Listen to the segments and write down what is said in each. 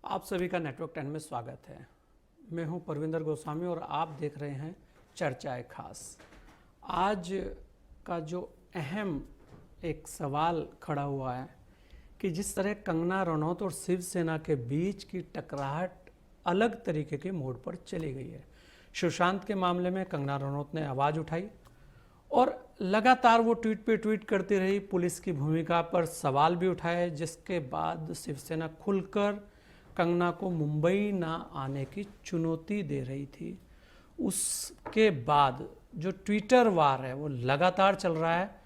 आप सभी का नेटवर्क 10 में स्वागत है। मैं हूं परविंदर गोस्वामी और आप देख रहे हैं चर्चाएं खास। आज का जो अहम एक सवाल खड़ा हुआ है कि जिस तरह कंगना रनौत और शिवसेना के बीच की टकराहट अलग तरीके के मोड़ पर चली गई है। सुशांत के मामले में कंगना रनौत ने आवाज़ उठाई और लगातार वो ट्वीट पे ट्वीट करती रही, पुलिस की भूमिका पर सवाल भी उठाए, जिसके बाद शिवसेना खुलकर कंगना को मुंबई ना आने की चुनौती दे रही थी। उसके बाद जो ट्विटर वार है वो लगातार चल रहा है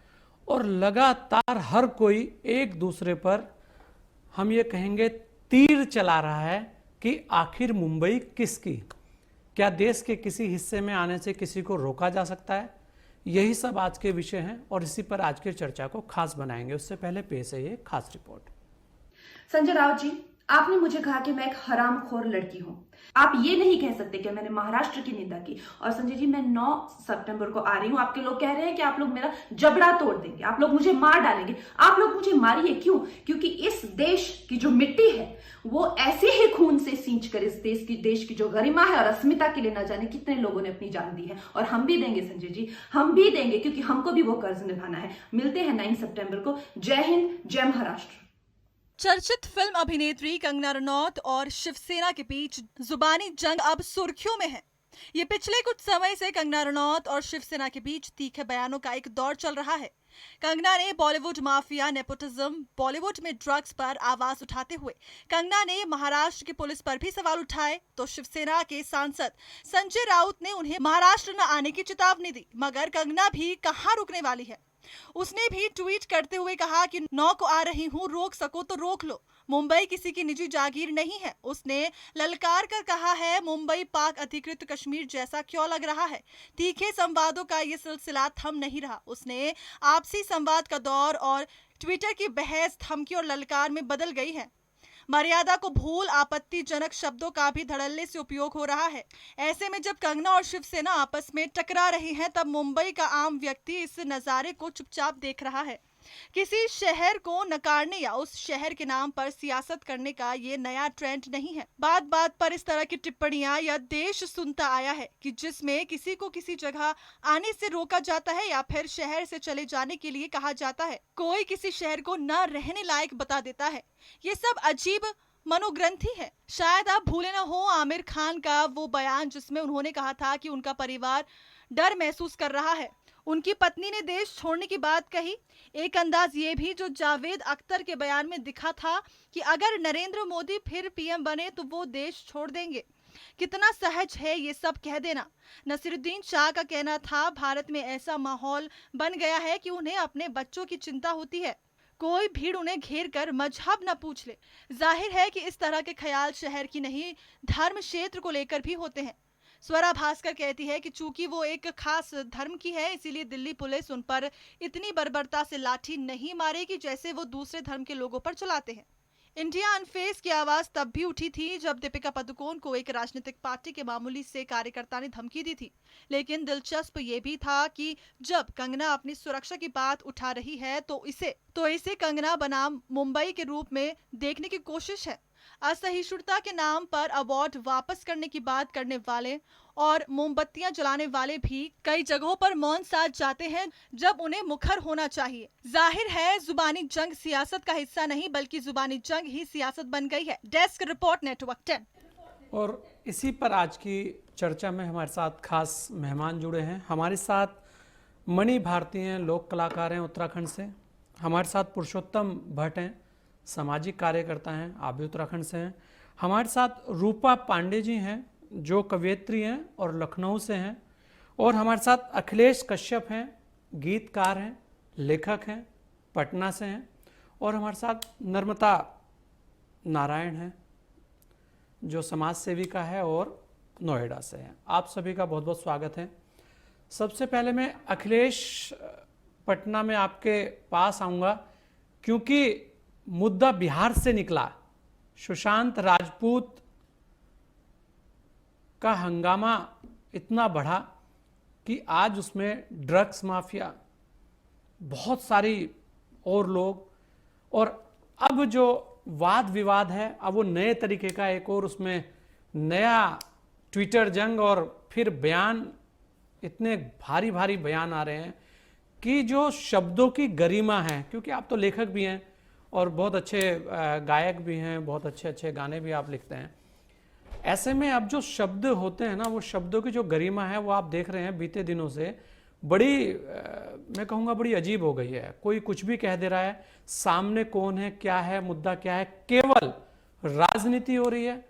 और लगातार हर कोई एक दूसरे पर, हम ये कहेंगे, तीर चला रहा है कि आखिर मुंबई किसकी, क्या देश के किसी हिस्से में आने से किसी को रोका जा सकता है। यही सब आज के विषय हैं और इसी पर आज की चर्चा को खास बनाएंगे। उससे पहले पेश है ये खास रिपोर्ट। संजय राउत जी, आपने मुझे कहा कि मैं एक हरामखोर लड़की हूं। आप ये नहीं कह सकते कि मैंने महाराष्ट्र की निंदा की। और संजय जी, मैं 9 सितंबर को आ रही हूं। आपके लोग कह रहे हैं कि आप लोग मेरा जबड़ा तोड़ देंगे, आप लोग मुझे मार डालेंगे। आप लोग मुझे मारिए, क्यों? क्योंकि इस देश की जो मिट्टी है वो ऐसे ही खून से सींच कर इस देश की जो गरिमा है और अस्मिता के लिए न जाने कितने लोगों ने अपनी जान दी है। और हम भी देंगे संजय जी, हम भी देंगे, क्योंकि हमको भी वो कर्ज निभाना है। मिलते हैं 9 सितंबर को। जय हिंद, जय महाराष्ट्र। चर्चित फिल्म अभिनेत्री कंगना रनौत और शिवसेना के बीच जुबानी जंग अब सुर्खियों में है। ये पिछले कुछ समय से कंगना रनौत और शिवसेना के बीच तीखे बयानों का एक दौर चल रहा है। कंगना ने बॉलीवुड माफिया, नेपोटिज्म, बॉलीवुड में ड्रग्स पर आवाज उठाते हुए कंगना ने महाराष्ट्र की पुलिस पर भी सवाल उठाए, तो शिवसेना के सांसद संजय राउत ने उन्हें महाराष्ट्र न आने की चेतावनी दी। मगर कंगना भी कहां रुकने वाली है। उसने भी ट्वीट करते हुए कहा कि 9 को आ रही हूं, रोक सको तो रोक लो। मुंबई किसी की निजी जागीर नहीं है। उसने ललकार कर कहा है, मुंबई पाक अधिकृत कश्मीर जैसा क्यों लग रहा है। तीखे संवादों का ये सिलसिला थम नहीं रहा। उसने आपसी संवाद का दौर और ट्विटर की बहस धमकी और ललकार में बदल गई है। मर्यादा को भूल आपत्तिजनक शब्दों का भी धड़ल्ले से उपयोग हो रहा है। ऐसे में जब कंगना और शिवसेना आपस में टकरा रही हैं, तब मुंबई का आम व्यक्ति इस नजारे को चुपचाप देख रहा है। किसी शहर को नकारने या उस शहर के नाम पर सियासत करने का ये नया ट्रेंड नहीं है। बात बात पर इस तरह की टिप्पणियां या देश सुनता आया है कि जिसमें किसी को किसी जगह आने से रोका जाता है या फिर शहर से चले जाने के लिए कहा जाता है। कोई किसी शहर को न रहने लायक बता देता है। ये सब अजीब मनोग्रंथि है। शायद आप भूले न हो आमिर खान का वो बयान जिसमें उन्होंने कहा था कि उनका परिवार डर महसूस कर रहा है। उनकी पत्नी ने देश छोड़ने की बात कही। एक अंदाज ये भी जो जावेद अख्तर के बयान में दिखा था कि अगर नरेंद्र मोदी फिर पीएम बने तो वो देश छोड़ देंगे। कितना सहज है ये सब कह देना। नसीरुद्दीन शाह का कहना था, भारत में ऐसा माहौल बन गया है कि उन्हें अपने बच्चों की चिंता होती है। कोई भीड़ उन्हें घेर कर मजहब न पूछ ले। जाहिर है कि इस तरह के ख्याल शहर की नहीं, धर्म क्षेत्र को लेकर भी होते हैं। स्वरा भास्कर कहती है कि चूंकि वो एक खास धर्म की है, इसीलिए दिल्ली पुलिस उन पर इतनी बर्बरता से लाठी नहीं मारेगी जैसे वो दूसरे धर्म के लोगों पर चलाते हैं। इंडिया अनफेस की आवाज तब भी उठी थी जब दीपिका पादुकोण को एक राजनीतिक पार्टी के मामूली से कार्यकर्ता ने धमकी दी थी। लेकिन दिलचस्प ये भी था कि जब कंगना अपनी सुरक्षा की बात उठा रही है तो इसे कंगना बनाम मुंबई के रूप में देखने की कोशिश है। असहिष्णुता के नाम पर अवार्ड वापस करने की बात करने वाले और मोमबत्तियां जलाने वाले भी कई जगहों पर मौन साध जाते हैं जब उन्हें मुखर होना चाहिए। जाहिर है जुबानी जंग सियासत का हिस्सा नहीं, बल्कि जुबानी जंग ही सियासत बन गई है। Desk report, network 10। और इसी पर आज की चर्चा में हमारे साथ खास मेहमान जुड़े हैं। हमारे साथ मणि भारती हैं, लोक कलाकार हैं उत्तराखंड से। हमारे साथ पुरुषोत्तम भट्ट हैं, सामाजिक कार्यकर्ता हैं, आप भी उत्तराखंड से हैं। हमारे साथ रूपा पांडे जी हैं जो कवयित्री हैं और लखनऊ से हैं। और हमारे साथ अखिलेश कश्यप हैं, गीतकार हैं, लेखक हैं, पटना से हैं। और हमारे साथ नर्मदा नारायण हैं जो समाज सेविका है और नोएडा से हैं। आप सभी का बहुत बहुत स्वागत है। सबसे पहले मैं अखिलेश, पटना में आपके पास आऊँगा क्योंकि मुद्दा बिहार से निकला। सुशांत राजपूत का हंगामा इतना बढ़ा कि आज उसमें ड्रग्स माफिया, बहुत सारी और लोग, और अब जो वाद विवाद है, अब वो नए तरीके का एक और उसमें नया ट्विटर जंग, और फिर बयान, इतने भारी भारी बयान आ रहे हैं कि जो शब्दों की गरिमा है, क्योंकि आप तो लेखक भी हैं और बहुत अच्छे गायक भी हैं, बहुत अच्छे अच्छे गाने भी आप लिखते हैं। ऐसे में अब जो शब्द होते हैं ना, वो शब्दों की जो गरिमा है वो आप देख रहे हैं बीते दिनों से बड़ी मैं कहूँगा बड़ी अजीब हो गई है। कोई कुछ भी कह दे रहा है, सामने कौन है, क्या है, मुद्दा क्या है, केवल राजनीति हो रही है।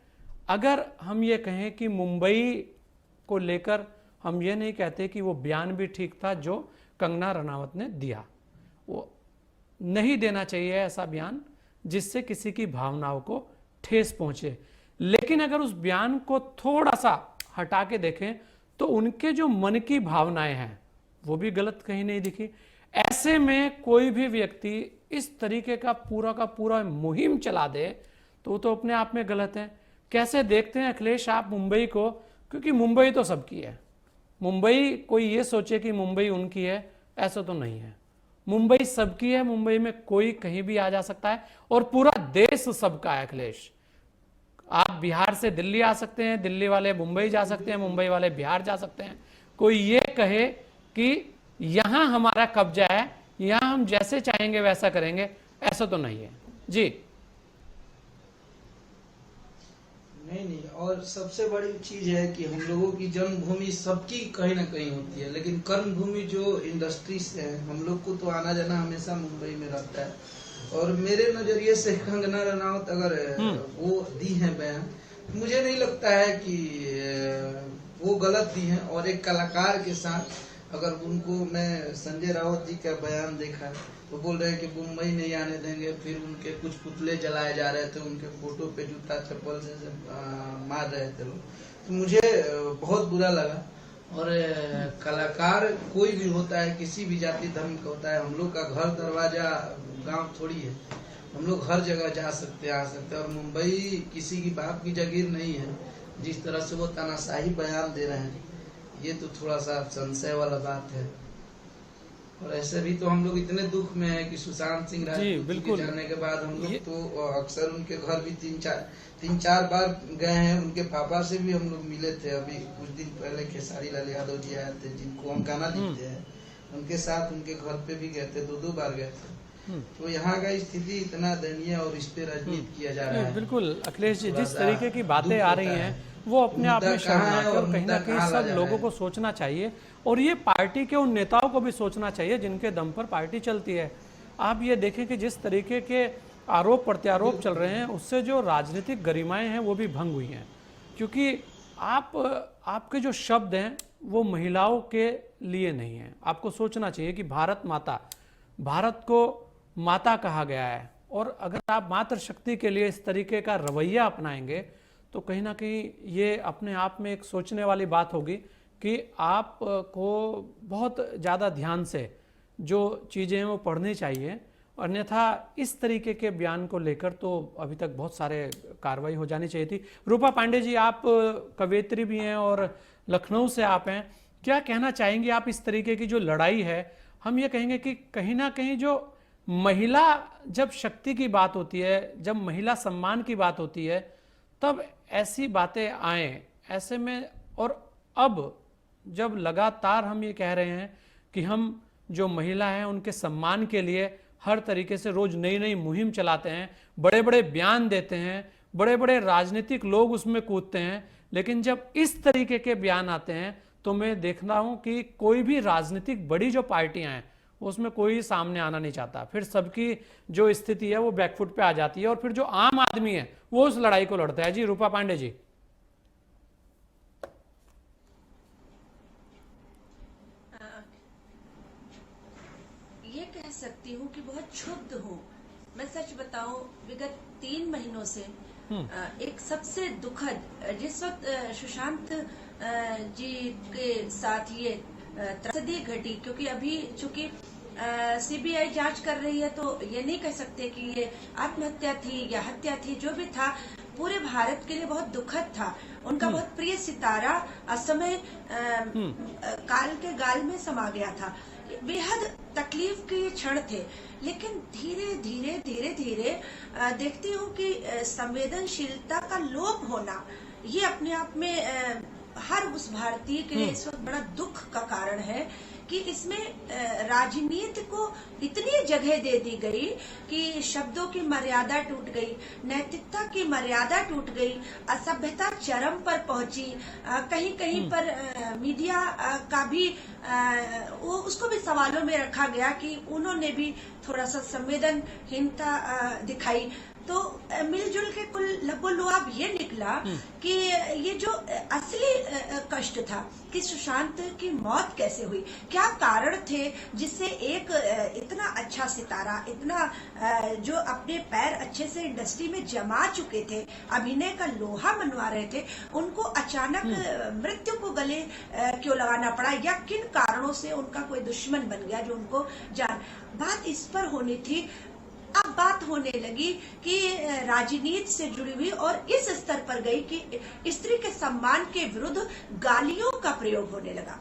अगर हम ये कहें कि मुंबई को लेकर हम ये नहीं कहते कि वो बयान भी ठीक था जो कंगना रनावत ने दिया, वो नहीं देना चाहिए ऐसा बयान जिससे किसी की भावनाओं को ठेस पहुंचे। लेकिन अगर उस बयान को थोड़ा सा हटा के देखें तो उनके जो मन की भावनाएं हैं वो भी गलत कहीं नहीं दिखी। ऐसे में कोई भी व्यक्ति इस तरीके का पूरा मुहिम चला दे तो वो तो अपने आप में गलत है। कैसे देखते हैं अखिलेश आप मुंबई को, क्योंकि मुंबई तो सबकी है। मुंबई कोई ये सोचे कि मुंबई उनकी है, ऐसा तो नहीं है। मुंबई सबकी है, मुंबई में कोई कहीं भी आ जा सकता है और पूरा देश सबका है अखिलेश। आप बिहार से दिल्ली आ सकते हैं, दिल्ली वाले मुंबई जा सकते हैं, मुंबई वाले बिहार जा सकते हैं। कोई ये कहे कि यहां हमारा कब्जा है, यहां हम जैसे चाहेंगे वैसा करेंगे, ऐसा तो नहीं है जी। नहीं, और सबसे बड़ी चीज है कि हम लोगों की जन्मभूमि सबकी कहीं ना कहीं होती है, लेकिन कर्मभूमि जो इंडस्ट्री से है, हम लोग को तो आना जाना हमेशा मुंबई में रहता है। और मेरे नजरिए से कंगना रनावत अगर वो दी है बयान, मुझे नहीं लगता है कि वो गलत दी है। और एक कलाकार के साथ अगर उनको, मैं संजय राउत जी का बयान देखा तो बोल रहे हैं कि मुंबई नहीं आने देंगे, फिर उनके कुछ पुतले जलाए जा रहे थे, उनके फोटो पे जूता चप्पल से मार रहे थे लोग, तो मुझे बहुत बुरा लगा। और कलाकार कोई भी होता है, किसी भी जाति धर्म का होता है, हम लोग का घर दरवाजा गांव थोड़ी है, हम लोग हर जगह जा सकते हैं, आ सकते हैं। और मुंबई किसी की बाप की जागीर नहीं है। जिस तरह से वो तानाशाही बयान दे रहे हैं, ये तो थोड़ा सा संशय वाला बात है। और ऐसे भी तो हम लोग इतने दुख में है कि सुशांत सिंह राजपूत के जाने के बाद हम लोग तो अक्सर उनके घर भी तीन चार बार गए हैं। उनके पापा से भी हम लोग मिले थे। अभी कुछ दिन पहले खेसारी लाल यादव जी आए थे, जिनको हम गाना लिखते हैं, उनके साथ उनके घर पे भी गए थे, 2 बार गए थे। तो यहाँ का स्थिति इतना दयनीय और इस पे राजनीति किया जा रहा है। बिल्कुल अखिलेश जी, जिस तरीके की बातें आ रही हैं वो अपने आप में शर्मनाक है और कहीं ना कहीं सब लोगों को सोचना चाहिए, और ये पार्टी के उन नेताओं को भी सोचना चाहिए जिनके दम पर पार्टी चलती है। आप ये देखें कि जिस तरीके के आरोप प्रत्यारोप चल रहे हैं उससे जो राजनीतिक गरिमाएं हैं वो भी भंग हुई हैं, क्योंकि आपके जो शब्द हैं वो महिलाओं के लिए नहीं है। आपको सोचना चाहिए कि भारत को माता कहा गया है, और अगर आप मातृशक्ति के लिए इस तरीके का रवैया अपनाएंगे तो कहीं ना कहीं ये अपने आप में एक सोचने वाली बात होगी कि आपको बहुत ज़्यादा ध्यान से जो चीज़ें हैं वो पढ़नी चाहिए। अन्यथा इस तरीके के बयान को लेकर तो अभी तक बहुत सारे कार्रवाई हो जानी चाहिए थी। रूपा पांडे जी, आप कवयित्री भी हैं और लखनऊ से आप हैं, क्या कहना चाहेंगे आप इस तरीके की जो लड़ाई है? हम ये कहेंगे कि कहीं ना कहीं जो महिला, जब शक्ति की बात होती है, जब महिला सम्मान की बात होती है, तब ऐसी बातें आए। ऐसे में और अब जब लगातार हम ये कह रहे हैं कि हम जो महिला हैं उनके सम्मान के लिए हर तरीके से रोज नई नई मुहिम चलाते हैं, बड़े बड़े बयान देते हैं, बड़े बड़े राजनीतिक लोग उसमें कूदते हैं, लेकिन जब इस तरीके के बयान आते हैं तो मैं देखना हूं कि कोई भी राजनीतिक बड़ी जो पार्टियां हैं उसमें कोई सामने आना नहीं चाहता। फिर सबकी जो स्थिति है वो बैकफुट पे आ जाती है, और फिर जो आम आदमी है वो उस लड़ाई को लड़ता है। जी रूपा पांडे जी। ये कह सकती हूँ कि बहुत क्षुब्ध हूँ। मैं सच बताऊं, विगत 3 महीनों से एक सबसे दुखद, जिस वक्त सुशांत जी के साथ ये त्रसदी घटी, क्योंकि अभी चूंकि सीबीआई जांच कर रही है तो ये नहीं कह सकते कि ये आत्महत्या थी या हत्या थी। जो भी था पूरे भारत के लिए बहुत दुखद था। उनका बहुत प्रिय सितारा असमय काल के गाल में समा गया था। बेहद तकलीफ के ये क्षण थे, लेकिन धीरे धीरे धीरे धीरे देखती हूँ कि संवेदनशीलता का लोप होना ये अपने आप में हर उस भारतीय के लिए इस वक्त बड़ा दुख का कारण है कि इसमें राजनीति को इतनी जगह दे दी गई कि शब्दों की मर्यादा टूट गई, नैतिकता की मर्यादा टूट गई, असभ्यता चरम पर पहुंची। कहीं कहीं पर मीडिया का भी वो उसको भी सवालों में रखा गया कि उन्होंने भी थोड़ा सा संवेदनहीनता दिखाई। तो मिलजुल के कुल लबोलुआब ये निकला कि ये जो असली कष्ट था कि सुशांत की मौत कैसे हुई, क्या कारण थे जिससे एक इतना अच्छा सितारा, इतना जो अपने पैर अच्छे से इंडस्ट्री में जमा चुके थे, अभिनय का लोहा मनवा रहे थे, उनको अचानक मृत्यु को गले क्यों लगाना पड़ा, या किन कारणों से उनका कोई दुश्मन बन गया जो उनको जान। बात इस पर होनी थी। अब बात होने लगी कि राजनीति से जुड़ी हुई और इस स्तर पर गई कि स्त्री के सम्मान के विरुद्ध गालियों का प्रयोग होने लगा।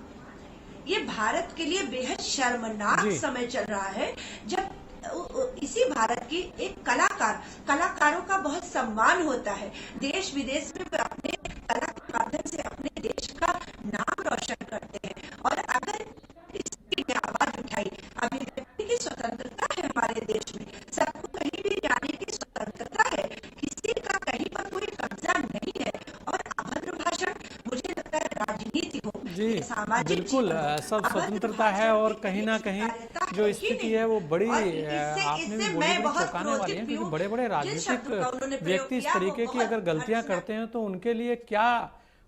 ये भारत के लिए बेहद शर्मनाक समय चल रहा है, जब इसी भारत की एक कलाकारों का बहुत सम्मान होता है, देश विदेश में अपने कला के माध्यम से अपने देश का नाम रोशन करते हैं। और अगर स्त्री ने आवाज उठाई, अभिव्यक्ति की स्वतंत्रता है हमारे देश में, सबको कहीं भी जाने की स्वतंत्रता है, किसी का कहीं पर कोई कब्जा नहीं है। और अभद्र भाषण, मुझे लगता है राजनीति हो, सामाजिक बिल्कुल सब स्वतंत्रता है, और कहीं ना कहीं जो स्थिति है वो बड़ी आपने भी बोली बड़ी चौंकाने वाली है, क्योंकि बड़े बड़े राजनीतिक व्यक्ति इस तरीके की अगर गलतियां करते हैं तो उनके लिए क्या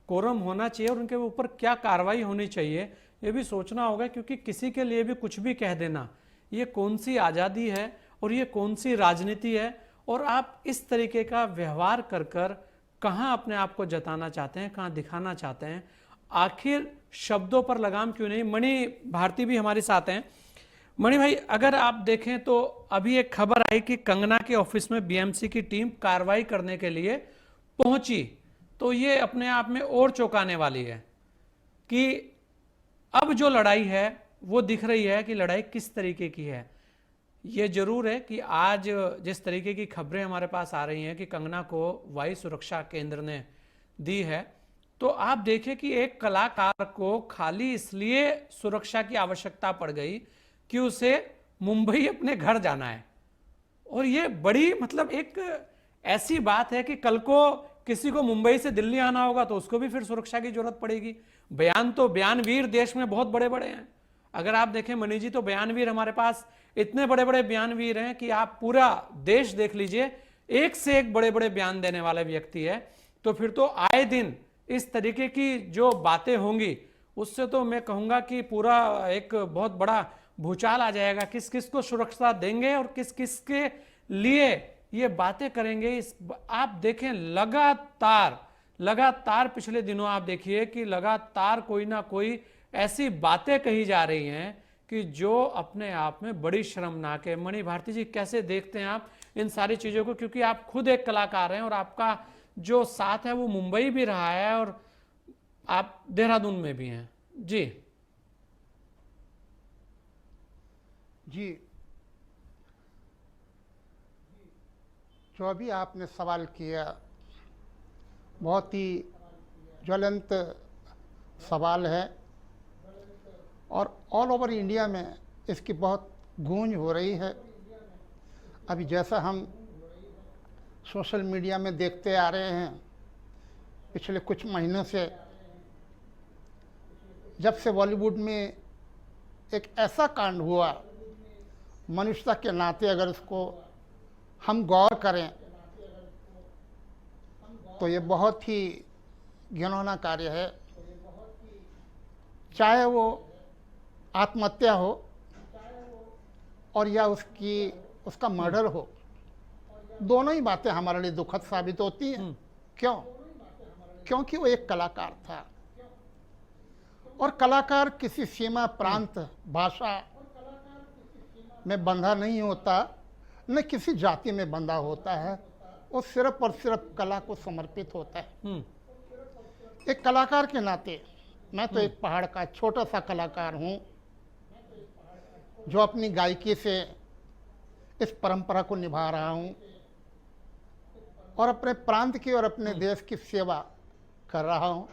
कोरम होना चाहिए और उनके ऊपर क्या कार्रवाई होनी चाहिए ये भी सोचना होगा। क्योंकि किसी के लिए भी कुछ भी कह देना, ये कौन सी आज़ादी है और ये कौन सी राजनीति है, और आप इस तरीके का व्यवहार कर कर कहाँ अपने आप को जताना चाहते हैं, कहाँ दिखाना चाहते हैं, आखिर शब्दों पर लगाम क्यों नहीं। मणि भारती भी हमारे साथ हैं। मणि भाई, अगर आप देखें तो अभी एक खबर आई कि कंगना के ऑफिस में बीएमसी की टीम कार्रवाई करने के लिए पहुंची, तो ये अपने आप में और चौंकाने वाली है कि अब जो लड़ाई है वो दिख रही है कि लड़ाई किस तरीके की है। ये जरूर है कि आज जिस तरीके की खबरें हमारे पास आ रही हैं कि कंगना को वायु सुरक्षा केंद्र ने दी है, तो आप देखिए कि एक कलाकार को खाली इसलिए सुरक्षा की आवश्यकता पड़ गई कि उसे मुंबई अपने घर जाना है। और ये बड़ी मतलब एक ऐसी बात है कि कल को किसी को मुंबई से दिल्ली आना होगा तो उसको भी फिर सुरक्षा की जरूरत पड़ेगी। बयानवीर देश में बहुत बड़े बड़े हैं। अगर आप देखें मणि जी, तो बयानवीर हमारे पास इतने बड़े बड़े बयानवीर हैं कि आप पूरा देश देख लीजिए, एक से एक बड़े बड़े बयान देने वाले व्यक्ति है। तो फिर तो आए दिन इस तरीके की जो बातें होंगी उससे तो मैं कहूंगा कि पूरा एक बहुत बड़ा भूचाल आ जाएगा। किस किस को सुरक्षा देंगे और किस किस के लिए ये बातें करेंगे। आप देखें लगातार पिछले दिनों आप देखिए कि लगातार कोई ना कोई ऐसी बातें कही जा रही हैं कि जो अपने आप में बड़ी शर्मनाक है। मणि भारती जी, कैसे देखते हैं आप इन सारी चीजों को, क्योंकि आप खुद एक कलाकार हैं और आपका जो साथ है वो मुंबई भी रहा है और आप देहरादून में भी हैं। जी जो अभी आपने सवाल किया बहुत ही ज्वलंत सवाल है और ऑल ओवर इंडिया में इसकी बहुत गूंज हो रही है। अभी जैसा हम सोशल मीडिया में देखते आ रहे हैं पिछले कुछ महीनों से, जब से बॉलीवुड में एक ऐसा कांड हुआ, मनुष्यता के नाते अगर इसको हम गौर करें तो ये बहुत ही घिनौना कार्य है। चाहे वो आत्महत्या हो और या उसका मर्डर हो, दोनों ही बातें हमारे लिए दुखद साबित होती हैं। क्यों? क्योंकि वो एक कलाकार था और कलाकार किसी सीमा, प्रांत, भाषा में बंधा नहीं होता, न किसी जाति में बंधा होता है। वो सिर्फ और सिर्फ कला को समर्पित होता है। एक कलाकार के नाते, मैं तो एक पहाड़ का छोटा सा कलाकार हूँ, जो अपनी गायकी से इस परंपरा को निभा रहा हूँ और अपने प्रांत की और अपने देश की सेवा कर रहा हूँ।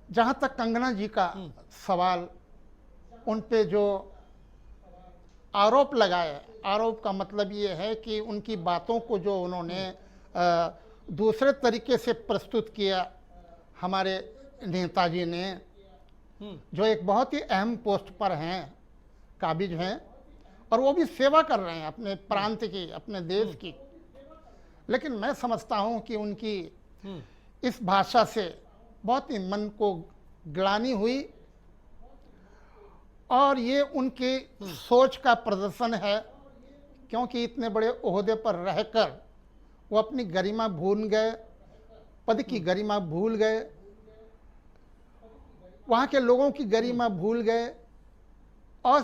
जहाँ तक कंगना जी का सवाल, उन पे जो आरोप लगाए, आरोप का मतलब ये है कि उनकी बातों को जो उन्होंने दूसरे तरीके से प्रस्तुत किया हमारे नेताजी ने, जो एक बहुत ही अहम पोस्ट पर हैं, काबिज हैं, और वो भी सेवा कर रहे हैं अपने प्रांत की, अपने देश की। लेकिन मैं समझता हूँ कि उनकी इस भाषा से बहुत ही मन को ग्लानि हुई और ये उनकी सोच का प्रदर्शन है, क्योंकि इतने बड़े ओहदे पर रहकर वो अपनी गरिमा भूल गए, पद की गरिमा भूल गए, वहाँ के लोगों की गरिमा भूल गए और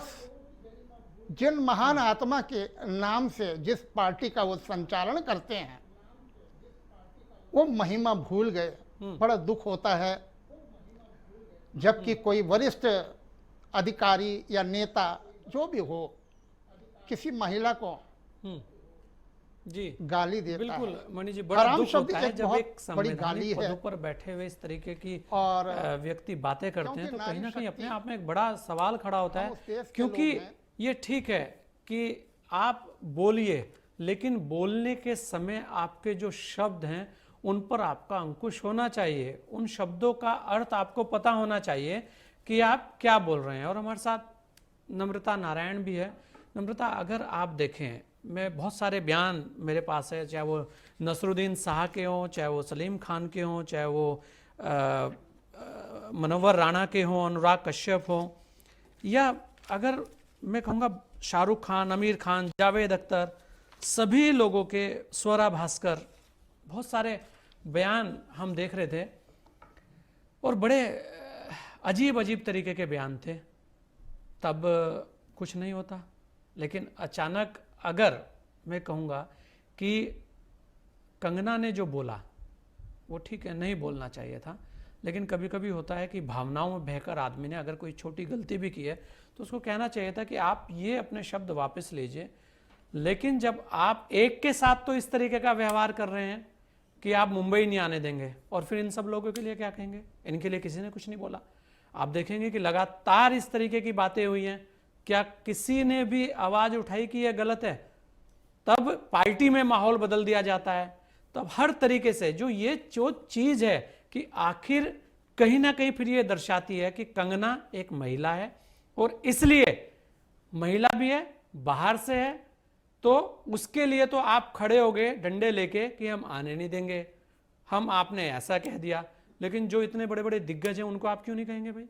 जिन महान आत्मा के नाम से जिस पार्टी का वो संचालन करते हैं वो महिमा भूल गए। बड़ा दुख होता है जबकि कोई वरिष्ठ अधिकारी या नेता जो भी हो किसी महिला को जी गाली देता बिल्कुल है। मणि जी, बड़ा हराम दुख शब्द होता है एक जब बहुत एक बड़ी गाली संवैधानिक है। पदों पर बैठे हुए इस तरीके की और व्यक्ति बातें करते हैं, तो क्योंकि कहीं ना कहीं नारी अपने शक्ति, आप में एक बड़ा सवाल खड़ा होता हम है, उस देश के क्योंकि लोग हैं। ये ठीक है कि आप बोलिए, लेकिन बोलने के समय आपके जो शब्द हैं उन पर आपका अंकुश होना चाहिए, उन शब्दों का अर्थ आपको पता होना चाहिए कि आप क्या बोल रहे हैं। और हमारे साथ नम्रता नारायण भी है। नम्रता, अगर आप देखें, मैं बहुत सारे बयान मेरे पास है, चाहे वो नसरुद्दीन शाह के हों, चाहे वो सलीम खान के हों, चाहे वो मनोवर राणा के हों, अनुराग कश्यप हों, या अगर मैं कहूँगा शाहरुख खान, आमिर खान, जावेद अख्तर, सभी लोगों के, स्वरा भास्कर, बहुत सारे बयान हम देख रहे थे और बड़े अजीब अजीब तरीके के बयान थे। तब कुछ नहीं होता, लेकिन अचानक अगर मैं कहूँगा कि कंगना ने जो बोला वो ठीक है, नहीं बोलना चाहिए था, लेकिन कभी कभी होता है कि भावनाओं में बहकर आदमी ने अगर कोई छोटी गलती भी की है तो उसको कहना चाहिए था कि आप ये अपने शब्द वापस लीजिए। लेकिन जब आप एक के साथ तो इस तरीके का व्यवहार कर रहे हैं कि आप मुंबई नहीं आने देंगे, और फिर इन सब लोगों के लिए क्या कहेंगे? इनके लिए किसी ने कुछ नहीं बोला। आप देखेंगे कि लगातार इस तरीके की बातें हुई हैं, क्या किसी ने भी आवाज उठाई कि यह गलत है? तब पार्टी में माहौल बदल दिया जाता है। तब हर तरीके से जो चीज है कि आखिर कहीं ना कहीं फिर ये दर्शाती है कि कंगना एक महिला है, और इसलिए महिला भी है, बाहर से है, तो उसके लिए तो आप खड़े हो गए डंडे लेके कि हम आने नहीं देंगे, हम आपने ऐसा कह दिया। लेकिन जो इतने बड़े बड़े दिग्गज हैं उनको आप क्यों नहीं कहेंगे भाई?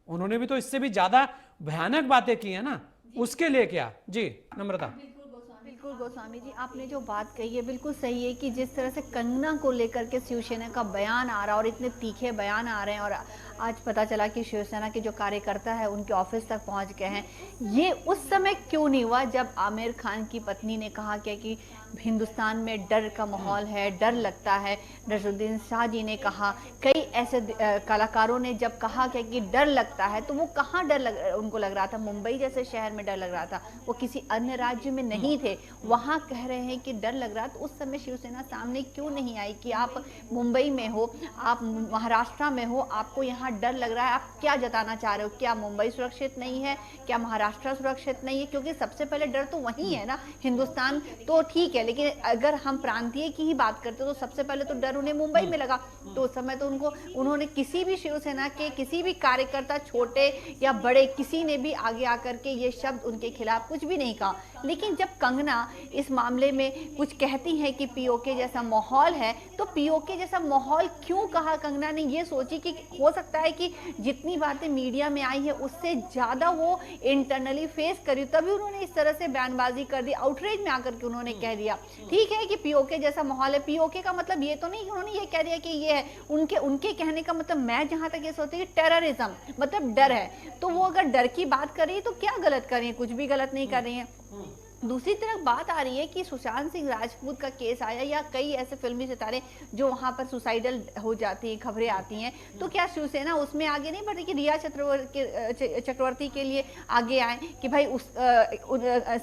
उन्होंने भी तो इससे भी ज्यादा भयानक बातें की है ना, उसके लिए क्या? जी नम्रता। बिल्कुल गोस्वामी जी, आपने जो बात कही है बिल्कुल सही है कि जिस तरह से कंगना को लेकर के शिवसेना का बयान आ रहा है और इतने तीखे बयान आ रहे हैं, और आज पता चला कि शिवसेना के जो कार्यकर्ता है उनके ऑफिस तक पहुंच गए हैं। ये उस समय क्यों नहीं हुआ जब आमिर खान की पत्नी ने कहा कि हिंदुस्तान में डर का माहौल है, डर लगता है। नसरुद्दीन शाह जी ने कहा, कई ऐसे कलाकारों ने जब कहा कि डर लगता है, तो वो कहाँ उनको लग रहा था? मुंबई जैसे शहर में डर लग रहा था, वो किसी अन्य राज्य में नहीं थे, वहाँ कह रहे हैं कि डर लग रहा। तो उस समय शिवसेना सामने क्यों नहीं आई कि आप मुंबई में हो, आप महाराष्ट्र में हो, आपको यहाँ डर लग रहा है, आप क्या जताना चाह रहे हो? क्या मुंबई सुरक्षित नहीं है? क्या महाराष्ट्र सुरक्षित नहीं है? क्योंकि सबसे पहले डर तो वहीं है ना। हिंदुस्तान तो ठीक है, लेकिन अगर हम प्रांतीय की ही बात करते तो सबसे पहले तो डर उन्हें मुंबई में लगा। तो उस समय तो उन्होंने किसी भी शिवसेना के किसी भी कार्यकर्ता, छोटे या बड़े, किसी ने भी आगे आकर के ये शब्द उनके खिलाफ कुछ भी नहीं कहा। लेकिन जब कंगना इस मामले में कुछ कहती है कि पीओके जैसा माहौल है, तो पीओके जैसा माहौल क्यों कहा कंगना ने? ये सोची कि हो सकता है कि जितनी बातें मीडिया में आई है उससे ज़्यादा वो इंटरनली फेस करी, तभी उन्होंने इस तरह से बयानबाजी कर दी, आउटरीच में आकर के उन्होंने कह दिया। ठीक है कि पीओके जैसा माहौल है, पीओके का मतलब ये तो नहीं कि उन्होंने ये कह दिया कि ये है। उनके कहने का मतलब, मैं जहाँ तक ये सोचती हूँ, टेररिज्म मतलब डर है। तो वो अगर डर की बात कर रही है तो क्या गलत कर रही है? कुछ भी गलत नहीं कर रही है। दूसरी तरफ बात आ रही है कि सुशांत सिंह राजपूत का केस आया या कई ऐसे फिल्मी सितारे जो वहां पर सुसाइडल हो जाती हैं, खबरें आती हैं, तो क्या शिवसेना उसमें आगे नहीं बढ़ रही कि रिया चक्रवर्ती के लिए आगे आए कि भाई उस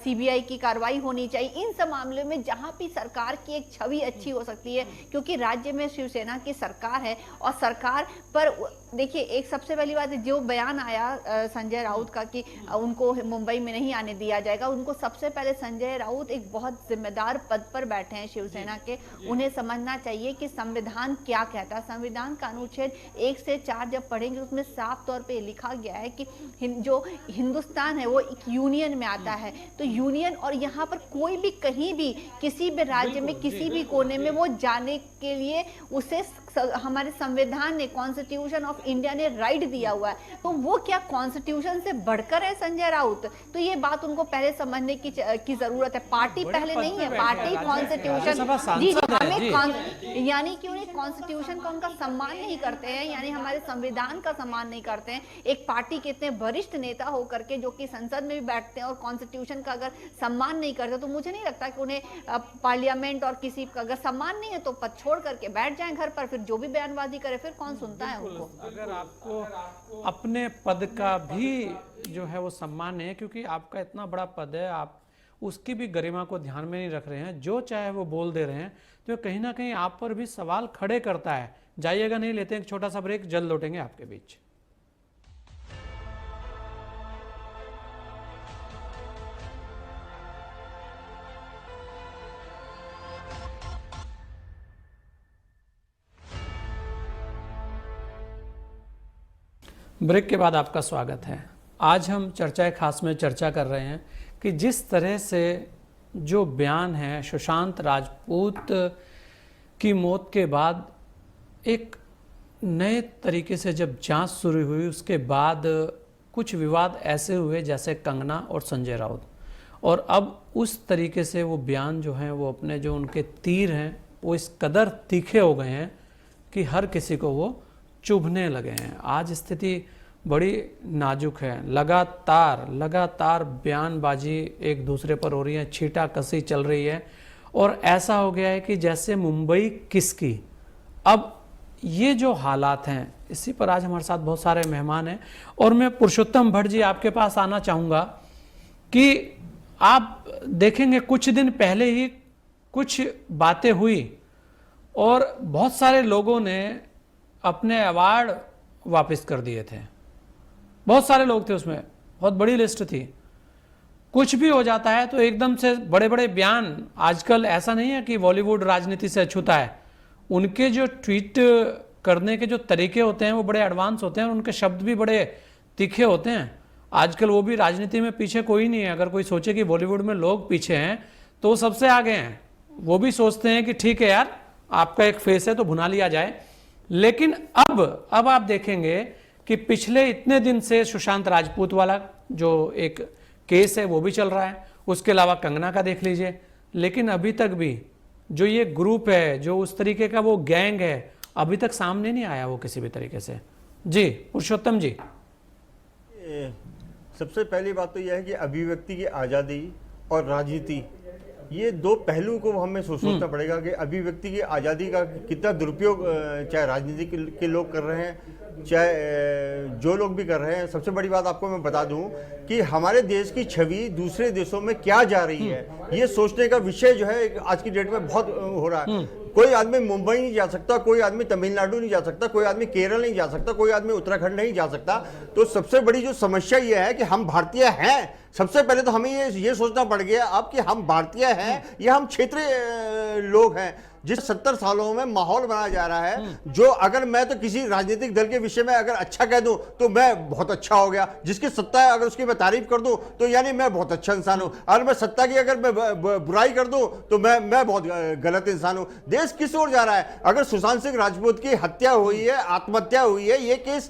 सीबीआई की कार्रवाई होनी चाहिए इन सब मामलों में जहां भी सरकार की एक छवि अच्छी हो सकती है, क्योंकि राज्य में शिवसेना की सरकार है और सरकार पर देखिए एक सबसे पहली बात है जो बयान आया संजय राउत का कि उनको मुंबई में नहीं आने दिया जाएगा, उनको सबसे पहले संजय राउत एक बहुत जिम्मेदार पद पर बैठे हैं शिवसेना के, उन्हें समझना चाहिए कि संविधान क्या कहता है। संविधान का अनुच्छेद 1 से 4 जब पढ़ेंगे उसमें साफ तौर पे लिखा गया है कि जो हिंदुस्तान है वो एक यूनियन में आता है, तो यूनियन और यहाँ पर कोई भी कहीं भी किसी भी राज्य में किसी भी कोने में वो जाने के लिए उसे हमारे संविधान ने, कॉन्स्टिट्यूशन ऑफ इंडिया ने राइट दिया हुआ है, तो वो क्या कॉन्स्टिट्यूशन से बढ़कर है संजय राउत? तो ये बात उनको पहले समझने की जरूरत है। पार्टी पहले नहीं है, पार्टी कॉन्स्टिट्यूशन जी हमें यानी कि उन्हें कॉन्स्टिट्यूशन का उनका सम्मान नहीं करते हैं, यानी हमारे संविधान का सम्मान नहीं करते हैं। एक पार्टी के इतने वरिष्ठ नेता होकर के जो कि संसद में भी बैठते हैं और कॉन्स्टिट्यूशन का अगर सम्मान नहीं करते तो मुझे नहीं लगता कि उन्हें पार्लियामेंट और किसी का अगर सम्मान नहीं है तो पद छोड़ करके बैठ जाएं घर पर, फिर जो भी बयानबाजी करे फिर कौन सुनता है उनको। अगर आपको अपने पद का भी जो है वो सम्मान है, क्योंकि आपका इतना बड़ा पद है, आप उसकी भी गरिमा को ध्यान में नहीं रख रहे हैं, जो चाहे वो बोल दे रहे हैं, तो कहीं ना कहीं आप पर भी सवाल खड़े करता है। जाइएगा नहीं, लेते हैं एक छोटा सा ब्रेक, जल्द लौटेंगे आपके बीच। ब्रेक के बाद आपका स्वागत है। आज हम चर्चा खास में चर्चा कर रहे हैं कि जिस तरह से जो बयान है सुशांत राजपूत की मौत के बाद एक नए तरीके से जब जांच शुरू हुई, उसके बाद कुछ विवाद ऐसे हुए जैसे कंगना और संजय राउत, और अब उस तरीके से वो बयान जो हैं वो अपने जो उनके तीर हैं वो इस कदर तीखे हो गए हैं कि हर किसी को वो चुभने लगे हैं। आज स्थिति बड़ी नाजुक है, लगातार बयानबाजी एक दूसरे पर हो रही है, छींटाकशी चल रही है, और ऐसा हो गया है कि जैसे मुंबई किसकी। अब ये जो हालात हैं, इसी पर आज हमारे साथ बहुत सारे मेहमान हैं, और मैं पुरुषोत्तम भट्ट जी आपके पास आना चाहूँगा कि आप देखेंगे कुछ दिन पहले ही कुछ बातें हुई और बहुत सारे लोगों ने अपने अवार्ड वापस कर दिए थे। बहुत सारे लोग थे उसमें, बहुत बड़ी लिस्ट थी। कुछ भी हो जाता है तो एकदम से बड़े बड़े बयान, आजकल ऐसा नहीं है कि बॉलीवुड राजनीति से अछूता है, उनके जो ट्वीट करने के जो तरीके होते हैं वो बड़े एडवांस होते हैं और उनके शब्द भी बड़े तीखे होते हैं। आजकल वो भी राजनीति में पीछे कोई नहीं है। अगर कोई सोचे कि बॉलीवुड में लोग पीछे हैं तो वो सबसे आगे हैं। वो भी सोचते हैं कि ठीक है यार, आपका एक फेस है तो भुना लिया जाए। लेकिन अब आप देखेंगे कि पिछले इतने दिन से सुशांत राजपूत वाला जो एक केस है वो भी चल रहा है, उसके अलावा कंगना का देख लीजिए, लेकिन अभी तक भी जो ये ग्रुप है, जो उस तरीके का वो गैंग है, अभी तक सामने नहीं आया वो किसी भी तरीके से। जी पुरुषोत्तम जी, सबसे पहली बात तो यह है कि अभिव्यक्ति की आज़ादी और राजनीति, ये दो पहलू को हमें सोचना पड़ेगा कि अभिव्यक्ति की आज़ादी का कितना दुरुपयोग चाहे राजनीति के लोग कर रहे हैं, चाहे जो लोग भी कर रहे हैं। सबसे बड़ी बात आपको मैं बता दूं कि हमारे देश की छवि दूसरे देशों में क्या जा रही है, ये सोचने का विषय जो है आज की डेट में बहुत हो रहा है। कोई आदमी मुंबई नहीं जा सकता, कोई आदमी तमिलनाडु नहीं जा सकता, कोई आदमी केरल नहीं जा सकता, कोई आदमी उत्तराखंड नहीं जा सकता। तो सबसे बड़ी जो समस्या ये है कि हम भारतीय हैं। सबसे पहले तो हमें ये सोचना पड़ गया अब कि हम भारतीय हैं या हम क्षेत्रीय लोग हैं। जिस 70 सालों में माहौल बनाया जा रहा है, जो अगर मैं तो किसी राजनीतिक दल के विषय में अगर अच्छा कह दूं तो मैं बहुत अच्छा हो गया, जिसकी सत्ता है अगर उसकी मैं तारीफ कर दूं तो यानी मैं बहुत अच्छा इंसान हूं, अगर मैं सत्ता की अगर मैं बुराई कर दूं तो मैं बहुत गलत इंसान हूं। देश किस ओर जा रहा है? अगर सुशांत सिंह राजपूत की हत्या हुई है, आत्महत्या हुई है, ये केस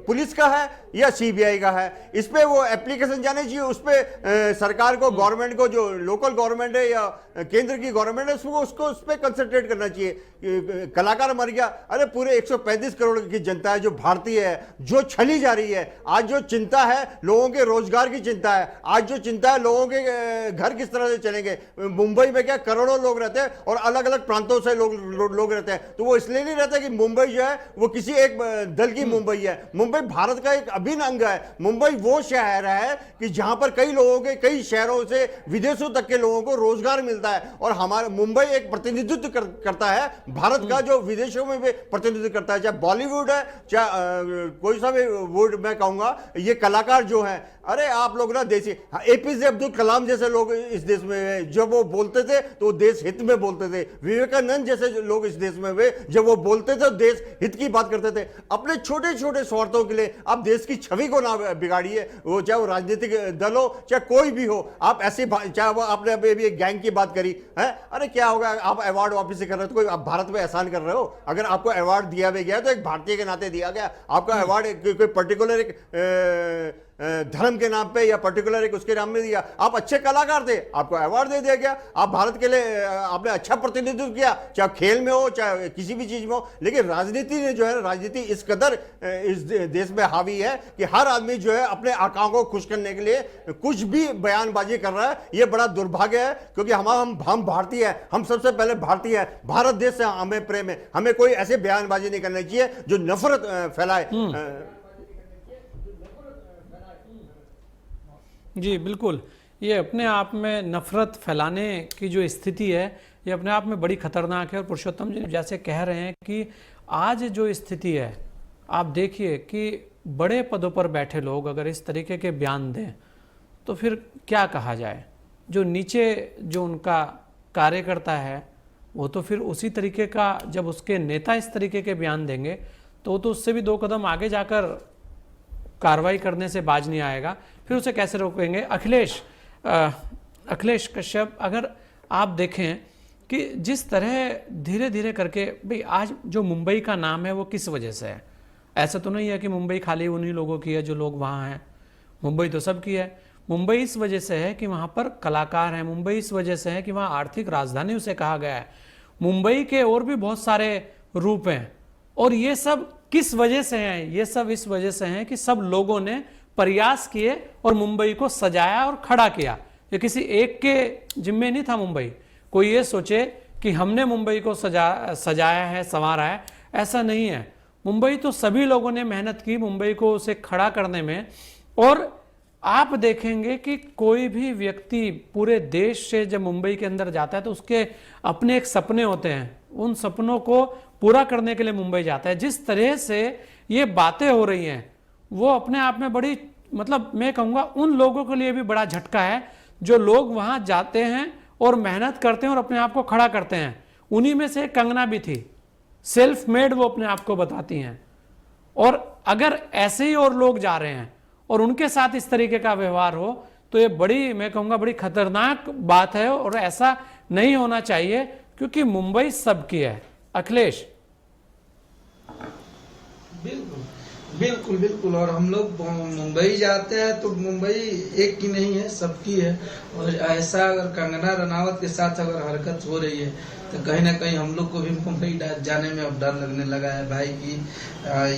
पुलिस का है या सीबीआई का है? इस पे वो एप्लीकेशन जाने चाहिए, उस पे सरकार को, गवर्नमेंट को, जो लोकल गवर्नमेंट है या केंद्र की गवर्नमेंट है, उसको उसको उस पर कंसंट्रेट करना चाहिए। कलाकार मर गया, अरे पूरे 135 करोड़ की जनता है जो भारतीय है, जो छली जा रही है। आज जो चिंता है लोगों के रोजगार की चिंता है, आज जो चिंता है लोगों के घर किस तरह से चलेंगे। मुंबई में क्या करोड़ों लोग रहते हैं और अलग अलग प्रांतों से लोग रहते हैं, तो वो इसलिए नहीं रहते कि मुंबई जो है वो किसी एक दल की मुंबई है। मुंबई भारत का एक अभिन्न अंग है। मुंबई वो शहर है कि जहां पर कई लोगों के, कई शहरों से विदेशों तक के लोगों को रोजगार मिलता है, और हमारा मुंबई एक प्रतिनिधित्व करता है भारत का, जो विदेशों में भी प्रतिनिधित्व करता है। चाहे बॉलीवुड है, चाहे कोई सा भी वुड, मैं कहूंगा ये कलाकार जो है, अरे आप लोग ना देसी, एपीजे अब्दुल कलाम जैसे लोग इस देश में हुए, जब वो बोलते थे तो देश हित में बोलते थे। विवेकानंद जैसे लोग इस देश में हुए, जब वो बोलते थे तो देश हित की बात करते थे। अपने छोटे छोटे स्वार्थों के लिए आप देश की छवि को ना बिगाड़िए, वो चाहे वो राजनीतिक दल हो चाहे कोई भी हो। आप ऐसी, चाहे वो आपने अभी एक गैंग की बात करी है, अरे क्या होगा, आप अवार्ड वापिस से कर रहे हो तो कोई आप भारत में एहसान कर रहे हो। अगर आपको अवार्ड दिया भी गया तो एक भारतीय के नाते दिया गया। आपका अवार्ड कोई पर्टिकुलर एक धर्म के नाम पे या पर्टिकुलर एक उसके नाम में दिया। आप अच्छे कलाकार थे, आपको अवार्ड दे दिया गया। आप भारत के लिए आपने अच्छा प्रतिनिधित्व किया, चाहे खेल में हो चाहे किसी भी चीज में हो। लेकिन राजनीति ने जो है, राजनीति इस कदर इस देश में हावी है कि हर आदमी जो है अपने आकाओं को खुश करने के लिए कुछ भी बयानबाजी कर रहा है। ये बड़ा दुर्भाग्य है, क्योंकि हम भारतीय है, हम सबसे पहले भारतीय है, भारत देश से हमें प्रेम है। हमें कोई ऐसे बयानबाजी नहीं करनी चाहिए जो नफरत फैलाए। जी बिल्कुल, ये अपने आप में नफरत फैलाने की जो स्थिति है ये अपने आप में बड़ी खतरनाक है। और पुरुषोत्तम जी जैसे कह रहे हैं कि आज जो स्थिति है, आप देखिए कि बड़े पदों पर बैठे लोग अगर इस तरीके के बयान दें तो फिर क्या कहा जाए। जो नीचे जो उनका कार्यकर्ता है वो तो फिर उसी तरीके का, जब उसके नेता इस तरीके के बयान देंगे तो वो तो उससे भी 2 कदम आगे जाकर कार्रवाई करने से बाज नहीं आएगा, फिर उसे कैसे रोकेंगे। अखिलेश कश्यप, अगर आप देखें कि जिस तरह धीरे धीरे करके, भाई आज जो मुंबई का नाम है वो किस वजह से है। ऐसा तो नहीं है कि मुंबई खाली उन्हीं लोगों की है जो लोग वहाँ हैं, मुंबई तो सबकी है। मुंबई इस वजह से है कि वहाँ पर कलाकार हैं, मुंबई इस वजह से है कि वहाँ आर्थिक राजधानी उसे कहा गया है। मुंबई के और भी बहुत सारे रूप हैं, और ये सब किस वजह से हैं? ये सब इस वजह से हैं कि सब लोगों ने प्रयास किए और मुंबई को सजाया और खड़ा किया। ये किसी एक के जिम्मे नहीं था मुंबई। कोई ये सोचे कि हमने मुंबई को सजाया है, संवारा है, ऐसा नहीं है। मुंबई तो सभी लोगों ने मेहनत की मुंबई को उसे खड़ा करने में। और आप देखेंगे कि कोई भी व्यक्ति पूरे देश से जब मुंबई के अंदर जाता है तो उसके अपने एक सपने होते हैं, उन सपनों को पूरा करने के लिए मुंबई जाता है। जिस तरह से ये बातें हो रही हैं वो अपने आप में बड़ी, मतलब मैं कहूँगा उन लोगों के लिए भी बड़ा झटका है जो लोग वहाँ जाते हैं और मेहनत करते हैं और अपने आप को खड़ा करते हैं। उन्हीं में से कंगना भी थी, सेल्फ मेड वो अपने आप को बताती हैं। और अगर ऐसे ही और लोग जा रहे हैं और उनके साथ इस तरीके का व्यवहार हो तो ये बड़ी, मैं कहूँगा बड़ी खतरनाक बात है, और ऐसा नहीं होना चाहिए, क्योंकि मुंबई सबकी है। अखिलेश, बिल्कुल बिल्कुल। और हम लोग मुंबई जाते हैं तो मुंबई एक की नहीं है, सबकी है। और ऐसा अगर कंगना रनावत के साथ अगर हरकत हो रही है तो कहीं ना कहीं हम लोग को भी मुंबई जाने में अब डर लगने लगा है भाई कि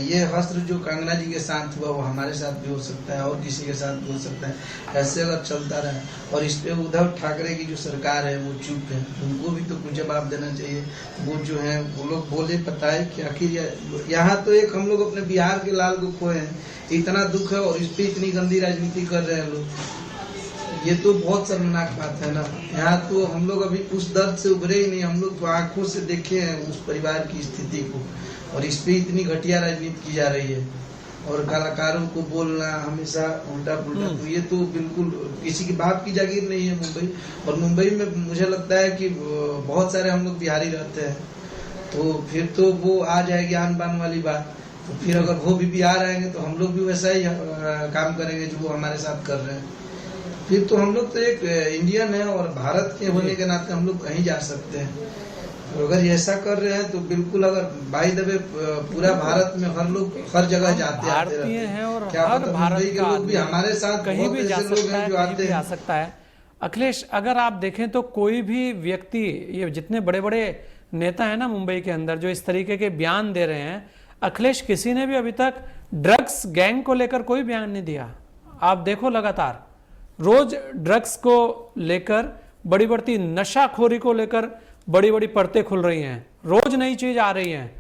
ये हस्त्र जो कंगना जी के साथ हुआ वो हमारे साथ भी हो सकता है और किसी के साथ भी हो सकता है। ऐसे अगर चलता रहा और इस पे उद्धव ठाकरे की जो सरकार है वो चुप है, उनको भी तो कुछ जवाब देना चाहिए। वो जो है वो लोग बोले पता है कि आखिर यहाँ तो एक हम लोग अपने बिहार के लाल को खोए हैं, इतना दुख है और इस पे इतनी गंदी राजनीति कर रहे हैं लोग। ये तो बहुत शर्मनाक बात है ना। यहाँ तो हम लोग अभी उस दर्द से उभरे ही नहीं, हम लोग तो आंखों से देखे हैं उस परिवार की स्थिति को, और इस पे इतनी घटिया राजनीति की जा रही है और कलाकारों को बोलना हमेशा उल्टा पुल्टा। तो ये तो बिल्कुल किसी की बाप की जागीर नहीं है मुंबई। और मुंबई में मुझे लगता है कि बहुत सारे हम लोग बिहारी रहते हैं, तो फिर तो वो आ जाएगी आन बान वाली बात। तो फिर अगर वो भी बिहार आएंगे तो हम लोग भी वैसा ही काम करेंगे जो वो हमारे साथ कर रहे हैं। फिर तो हम लोग तो एक इंडियन है और भारत के होने के नाते हम लोग कहीं जा सकते हैं। तो अगर ऐसा कर रहे हैं तो बिल्कुल, अगर बाय द वे पूरा भारत में हर लोग हर जगह जाते हैं और क्या हर भारत के लोग भी हमारे साथ कहीं भी जा सकता है, कहीं भी आ सकता है। अखिलेश, अगर आप देखें तो कोई भी व्यक्ति, ये जितने बड़े बड़े नेता हैं ना मुंबई के अंदर जो इस तरीके के बयान दे रहे हैं, अखिलेश किसी ने भी अभी तक ड्रग्स गैंग को लेकर कोई बयान नहीं दिया। आप देखो लगातार रोज ड्रग्स को लेकर, बड़ी बढ़ती नशाखोरी को लेकर बड़ी बड़ी परतें खुल रही हैं, रोज नई चीज आ रही है,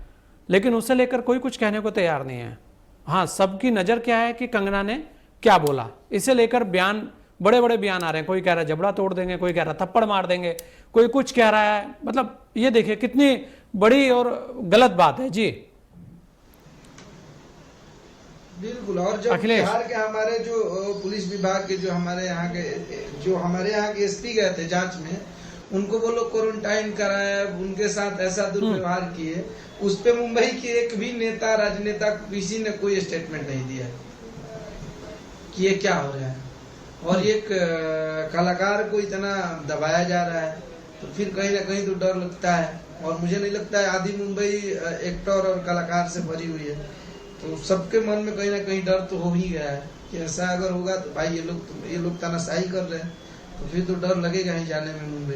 लेकिन उसे लेकर कोई कुछ कहने को तैयार नहीं है। हाँ, सबकी नजर क्या है कि कंगना ने क्या बोला, इसे लेकर बयान, बड़े बड़े बयान आ रहे हैं। कोई कह रहा है जबड़ा तोड़ देंगे, कोई कह रहा है थप्पड़ मार देंगे, कोई कुछ कह रहा है। मतलब ये देखिए कितनी बड़ी और गलत बात है जी। बिल्कुल। और जब बिहार के हमारे जो पुलिस विभाग के जो हमारे यहाँ के एसपी गए थे जांच में, उनको वो लोग क्वारंटाइन कराया, उनके साथ ऐसा दुर्व्यवहार किए, उस पे मुंबई के एक भी नेता, राजनेता, किसी ने कोई स्टेटमेंट नहीं दिया कि ये क्या हो रहा है। और एक कलाकार को इतना दबाया जा रहा है, तो फिर कहीं ना कहीं तो डर लगता है। और मुझे नहीं लगता है आधी मुंबई एक्टर और कलाकार से भरी हुई है, तो सबके मन में कहीं ना कहीं डर तो हो ही गया है कि ऐसा अगर होगा तो भाई ये लोग तानाशाही कर रहे हैं, तो फिर तो डर लगेगा ही जाने में मुंबई।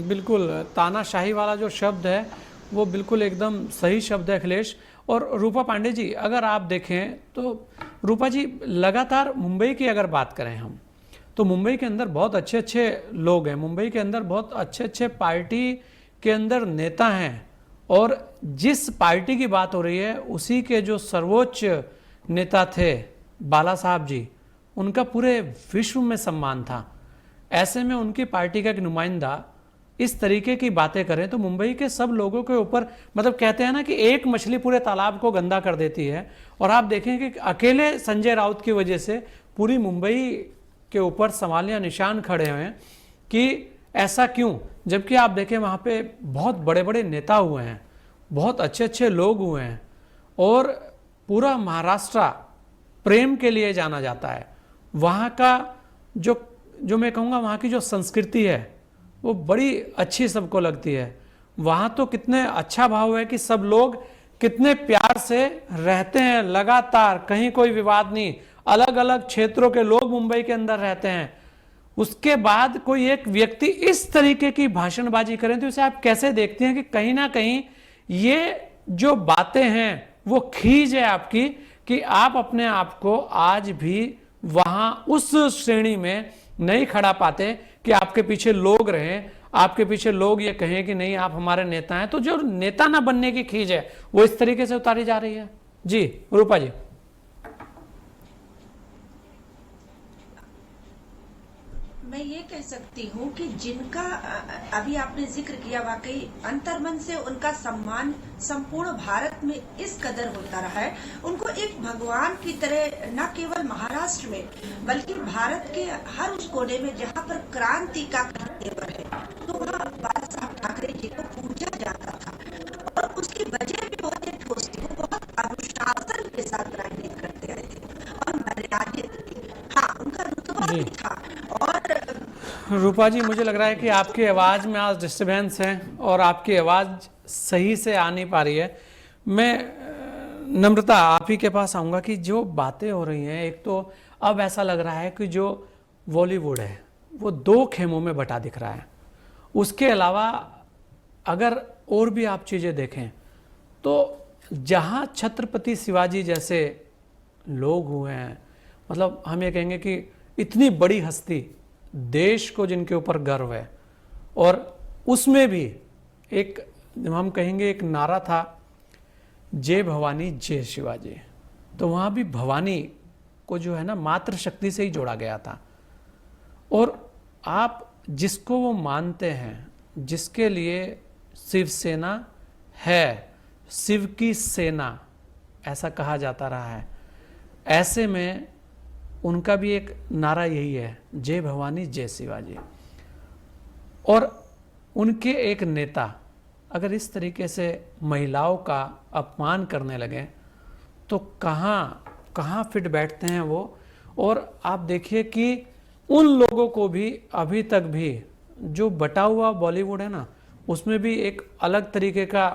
बिल्कुल, तानाशाही वाला जो शब्द है वो बिल्कुल एकदम सही शब्द है अखिलेश। और रूपा पांडे जी, अगर आप देखें तो रूपा जी, लगातार मुंबई की अगर बात करें हम, तो मुंबई के अंदर बहुत अच्छे अच्छे लोग हैं, मुंबई के अंदर बहुत अच्छे अच्छे पार्टी के अंदर नेता हैं, और जिस पार्टी की बात हो रही है उसी के जो सर्वोच्च नेता थे बाला साहब जी, उनका पूरे विश्व में सम्मान था। ऐसे में उनकी पार्टी का एक नुमाइंदा इस तरीके की बातें करें तो मुंबई के सब लोगों के ऊपर, मतलब कहते हैं ना कि एक मछली पूरे तालाब को गंदा कर देती है। और आप देखें कि अकेले संजय राउत की वजह से पूरी मुंबई के ऊपर सवाल या निशान खड़े हुए हैं कि ऐसा क्यों, जबकि आप देखें वहाँ पे बहुत बड़े बड़े नेता हुए हैं, बहुत अच्छे अच्छे लोग हुए हैं, और पूरा महाराष्ट्र प्रेम के लिए जाना जाता है। वहाँ का जो मैं कहूँगा वहाँ की जो संस्कृति है वो बड़ी अच्छी सबको लगती है। वहाँ तो कितने अच्छा भाव है कि सब लोग कितने प्यार से रहते हैं लगातार, कहीं कोई विवाद नहीं, अलग अलग क्षेत्रों के लोग मुंबई के अंदर रहते हैं। उसके बाद कोई एक व्यक्ति इस तरीके की भाषणबाजी करें तो इसे आप कैसे देखते हैं कि कहीं ना कहीं ये जो बातें हैं वो खींच है आपकी, कि आप अपने आप को आज भी वहां उस श्रेणी में नहीं खड़ा पाते कि आपके पीछे लोग रहें, आपके पीछे लोग ये कहें कि नहीं आप हमारे नेता हैं। तो जो नेता ना बनने की खींच है वो इस तरीके से उतारी जा रही है। जी रूपा जी। मैं ये कह सकती हूँ कि जिनका अभी आपने जिक्र किया, वाकई अंतर्मन से उनका सम्मान संपूर्ण भारत में इस कदर होता रहा है, उनको एक भगवान की तरह न केवल महाराष्ट्र में बल्कि भारत के हर उस कोने में जहाँ पर क्रांति का तेवर है, तो वहाँ बाला साहब ठाकरे जी को पूजा जाता था। और उसकी वजह भी बहुत ही ठोस थी, वो बहुत अनुशासन के साथ राजनीति करते रहे थे और मर्यादित थे। हाँ, उनका रुतबा भी था। और रूपा जी, मुझे लग रहा है कि आपकी आवाज़ में आज डिस्टर्बेंस है और आपकी आवाज़ सही से आ नहीं पा रही है। मैं नम्रता आप ही के पास आऊँगा कि जो बातें हो रही हैं, एक तो अब ऐसा लग रहा है कि जो बॉलीवुड है वो दो खेमों में बटा दिख रहा है। उसके अलावा अगर और भी आप चीज़ें देखें तो जहाँ छत्रपति शिवाजी जैसे लोग हुए हैं, मतलब हम ये कहेंगे कि इतनी बड़ी हस्ती, देश को जिनके ऊपर गर्व है, और उसमें भी एक हम कहेंगे एक नारा था, जय भवानी जय शिवाजी। तो वहाँ भी भवानी को जो है ना मातृ शक्ति से ही जोड़ा गया था। और आप जिसको वो मानते हैं, जिसके लिए शिवसेना है, शिव की सेना ऐसा कहा जाता रहा है, ऐसे में उनका भी एक नारा यही है, जय भवानी जय शिवाजी। और उनके एक नेता अगर इस तरीके से महिलाओं का अपमान करने लगे तो कहाँ फिट बैठते हैं वो। और आप देखिए कि उन लोगों को भी अभी तक भी जो बटा हुआ बॉलीवुड है ना, उसमें भी एक अलग तरीके का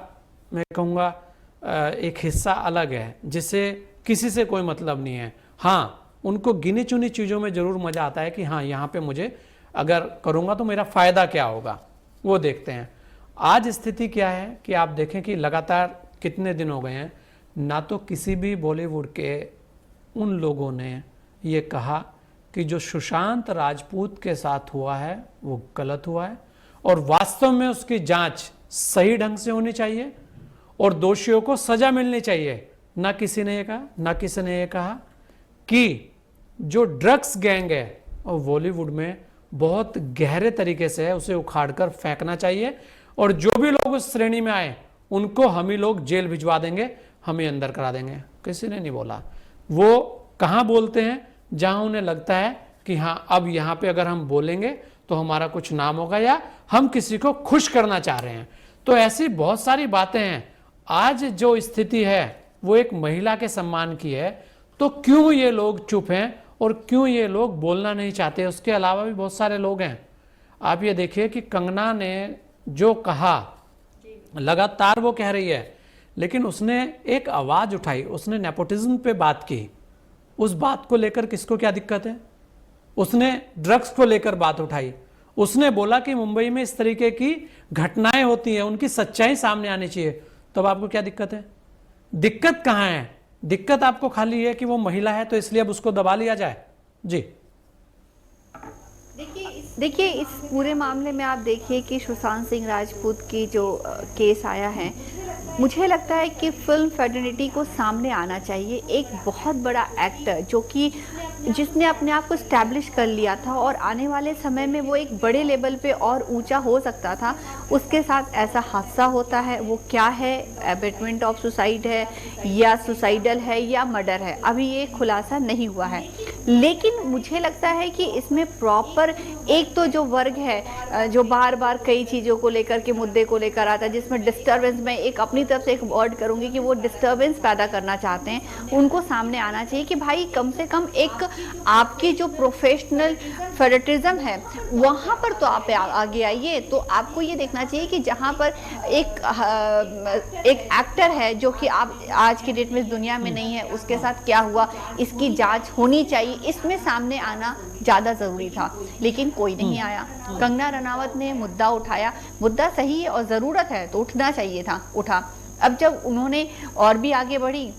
मैं कहूँगा एक हिस्सा अलग है, जिसे किसी से कोई मतलब नहीं है। हाँ, उनको गिनी चुनी चीज़ों में ज़रूर मज़ा आता है कि हाँ यहाँ पे मुझे अगर करूँगा तो मेरा फ़ायदा क्या होगा, वो देखते हैं। आज स्थिति क्या है कि आप देखें कि लगातार कितने दिन हो गए हैं, ना तो किसी भी बॉलीवुड के उन लोगों ने ये कहा कि जो सुशांत राजपूत के साथ हुआ है वो गलत हुआ है और वास्तव में उसकी जांच सही ढंग से होनी चाहिए और दोषियों को सजा मिलनी चाहिए। ना किसी ने ये कहा, ना किसी ने ये कहा कि जो ड्रग्स गैंग है और बॉलीवुड में बहुत गहरे तरीके से है, उसे उखाड़कर फेंकना चाहिए और जो भी लोग उस श्रेणी में आए उनको हम ही लोग जेल भिजवा देंगे, हम ही अंदर करा देंगे। किसी ने नहीं बोला। वो कहाँ बोलते हैं? जहां उन्हें लगता है कि हाँ अब यहाँ पे अगर हम बोलेंगे तो हमारा कुछ नाम होगा या हम किसी को खुश करना चाह रहे हैं। तो ऐसी बहुत सारी बातें हैं। आज जो स्थिति है वो एक महिला के सम्मान की है, तो क्यों ये लोग चुप हैं और क्यों ये लोग बोलना नहीं चाहते? उसके अलावा भी बहुत सारे लोग हैं। आप ये देखिए कि कंगना ने जो कहा, लगातार वो कह रही है, लेकिन उसने एक आवाज उठाई, उसने नेपोटिज्म पे बात की। उस बात को लेकर किसको क्या दिक्कत है? उसने ड्रग्स को लेकर बात उठाई, उसने बोला कि मुंबई में इस तरीके की घटनाएं होती हैं, उनकी सच्चाई सामने आनी चाहिए। तब आपको क्या दिक्कत है? दिक्कत कहां है? दिक्कत आपको खाली है कि वो महिला है तो इसलिए अब उसको दबा लिया जाए। जी देखिए इस पूरे मामले में आप देखिए कि सुशांत सिंह राजपूत की जो केस आया है, मुझे लगता है कि फिल्म फेडरेटिटी को सामने आना चाहिए। एक बहुत बड़ा एक्टर जो कि जिसने अपने आप को स्टैब्लिश कर लिया था और आने वाले समय में वो एक बड़े लेवल पे और ऊंचा हो सकता था, उसके साथ ऐसा हादसा होता है। वो क्या है, अबेटमेंट ऑफ सुसाइड है या सुसाइडल है या मर्डर है, अभी ये खुलासा नहीं हुआ है। लेकिन मुझे लगता है कि इसमें प्रॉपर एक तो जो वर्ग है जो बार बार कई चीज़ों को लेकर के मुद्दे को लेकर आता है, जिसमें डिस्टर्बेंस, मैं एक अपनी तरफ से एक वर्ड करूँगी कि वो डिस्टर्बेंस पैदा करना चाहते हैं, उनको सामने आना चाहिए कि भाई कम से कम एक आपकी जो प्रोफेशनल फेडरेटिज्म है वहाँ पर तो आप आगे आइए। तो आपको ये देखना चाहिए कि जहाँ पर एक एक्टर है जो कि आप आज की डेट में इस दुनिया में नहीं है, उसके साथ क्या हुआ इसकी जांच होनी चाहिए, इसमें सामने आना ज़्यादा ज़रूरी था। लेकिन कोई नहीं आया। कंगना रनावत ने मुद्दा उठाया, मुद्दा सही है और ज़रूरत है तो उठना चाहिए था, उठा। अब जब उन्होंने और भी आगे बढ़ी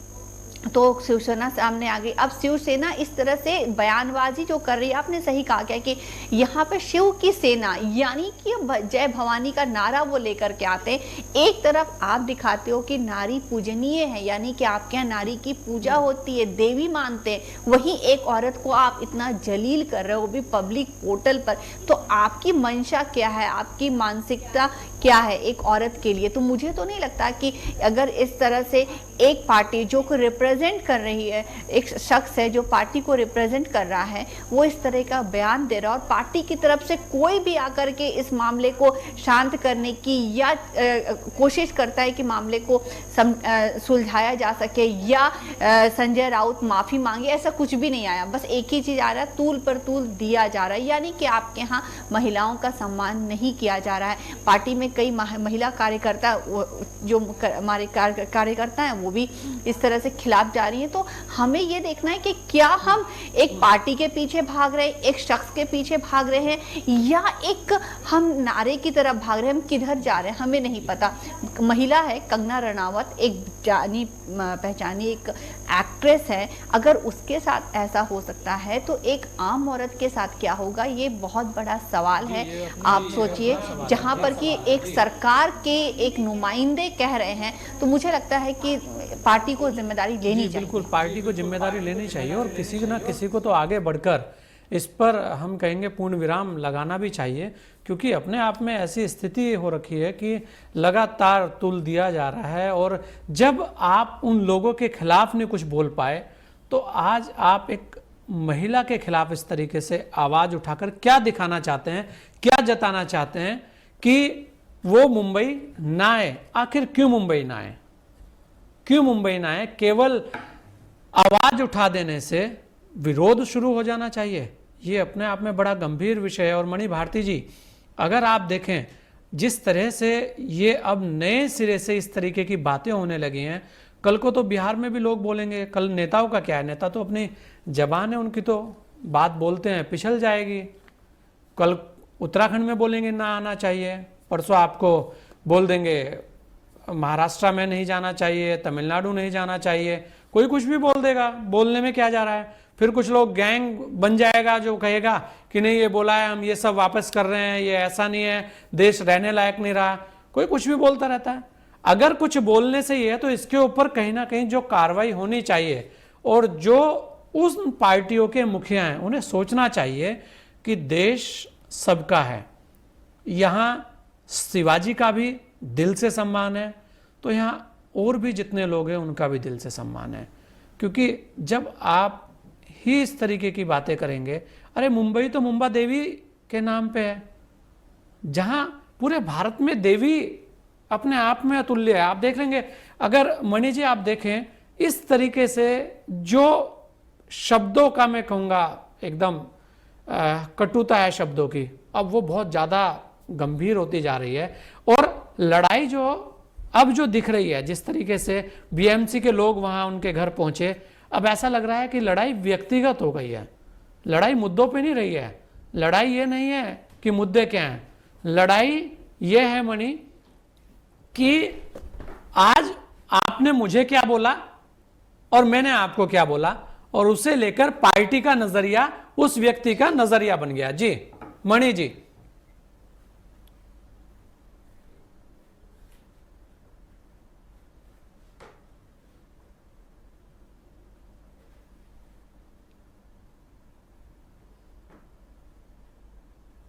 तो शिवसेना सामने आ गई। अब शिवसेना इस तरह से बयानबाजी जो कर रही है, आपने सही कहा क्या कि यहाँ पे शिव की सेना यानी कि जय भवानी का नारा वो लेकर के आते हैं। एक तरफ आप दिखाते हो कि नारी पूजनीय है, यानी कि आपके यहाँ नारी की पूजा होती है, देवी मानते हैं, वहीं एक औरत को आप इतना जलील कर रहे हो, वो भी पब्लिक पोर्टल पर। तो आपकी मंशा क्या है, आपकी मानसिकता क्या है एक औरत के लिए? तो मुझे तो नहीं लगता कि अगर इस तरह से एक पार्टी जो को रिप्रेजेंट कर रही है, एक शख्स है जो पार्टी को रिप्रेजेंट कर रहा है, वो इस तरह का बयान दे रहा है और पार्टी की तरफ से कोई भी आकर के इस मामले को शांत करने की या कोशिश करता है कि मामले को सुलझाया जा सके या संजय राउत माफ़ी मांगे, ऐसा कुछ भी नहीं आया। बस एक ही चीज़ आ रहा है, तूल पर तूल दिया जा रहा है, यानी कि आपके यहाँ महिलाओं का सम्मान नहीं किया जा रहा है। पार्टी में कई महिला कार्यकर्ता जो हमारे कार्यकर्ता हैं वो भी इस तरह से खिलाफ जा रही हैं। तो हमें ये देखना है कि क्या हम एक पार्टी के पीछे भाग रहे हैं, एक शख्स के पीछे भाग रहे हैं, या एक हम नारे की तरफ भाग रहे हैं, हम किधर जा रहे हैं हमें नहीं पता। महिला है कंगना रनावत, एक जानी पहचानी एक एक्ट्रेस है, अगर उसके साथ ऐसा हो सकता है तो एक आम औरत के साथ क्या होगा, ये बहुत बड़ा सवाल है। आप सोचिए, जहां पर कि एक सरकार के एक नुमाइंदे कह रहे हैं, तो मुझे लगता है कि पार्टी को जिम्मेदारी लेनी चाहिए। बिल्कुल, पार्टी को जिम्मेदारी लेनी चाहिए और किसी ना किसी को तो आगे बढ़कर इस पर हम कहेंगे पूर्ण विराम लगाना भी चाहिए, क्योंकि अपने आप में ऐसी स्थिति हो रखी है कि लगातार तुल दिया जा रहा है। और जब आप उन लोगों के खिलाफ नहीं कुछ बोल पाए, तो आज आप एक महिला के खिलाफ इस तरीके से आवाज उठाकर क्या दिखाना चाहते हैं, क्या जताना चाहते हैं कि वो मुंबई ना आए। आखिर क्यों मुंबई ना आए, क्यों मुंबई ना आए? केवल आवाज उठा देने से विरोध शुरू हो जाना चाहिए, ये अपने आप में बड़ा गंभीर विषय है। और मणि भारती जी, अगर आप देखें जिस तरह से ये अब नए सिरे से इस तरीके की बातें होने लगी हैं, कल को तो बिहार में भी लोग बोलेंगे। कल नेताओं का क्या है, नेता तो अपनी जबान है, उनकी तो बात बोलते हैं पिछल जाएगी। कल उत्तराखंड में बोलेंगे ना आना चाहिए, परसों आपको बोल देंगे महाराष्ट्र में नहीं जाना चाहिए, तमिलनाडु नहीं जाना चाहिए, कोई कुछ भी बोल देगा। बोलने में क्या जा रहा है? फिर कुछ लोग गैंग बन जाएगा जो कहेगा कि नहीं ये बोला है, हम ये सब वापस कर रहे हैं, ये ऐसा नहीं है, देश रहने लायक नहीं रहा। कोई कुछ भी बोलता रहता है। अगर कुछ बोलने से ही है तो इसके ऊपर कहीं ना कहीं जो कार्रवाई होनी चाहिए, और जो उस पार्टियों के मुखिया हैं उन्हें सोचना चाहिए कि देश सबका है। यहाँ शिवाजी का भी दिल से सम्मान है, तो यहाँ और भी जितने लोग हैं उनका भी दिल से सम्मान है। क्योंकि जब आप ही इस तरीके की बातें करेंगे, अरे मुंबई तो मुंबा देवी के नाम पे है, जहां पूरे भारत में देवी अपने आप में अतुल्य है। आप देख लेंगे, अगर मणि जी आप देखें इस तरीके से जो शब्दों का मैं कहूँगा एकदम कटुता है शब्दों की, अब वो बहुत ज़्यादा गंभीर होती जा रही है। और लड़ाई जो अब जो दिख रही है, जिस तरीके से बीएमसी के लोग वहाँ उनके घर पहुँचे, अब ऐसा लग रहा है कि लड़ाई व्यक्तिगत हो गई है। लड़ाई मुद्दों पे नहीं रही है। लड़ाई ये नहीं है कि मुद्दे क्या हैं, लड़ाई ये है मणि कि आज आपने मुझे क्या बोला और मैंने आपको क्या बोला, और उसे लेकर पार्टी का नजरिया उस व्यक्ति का नजरिया बन गया। जी मणि जी।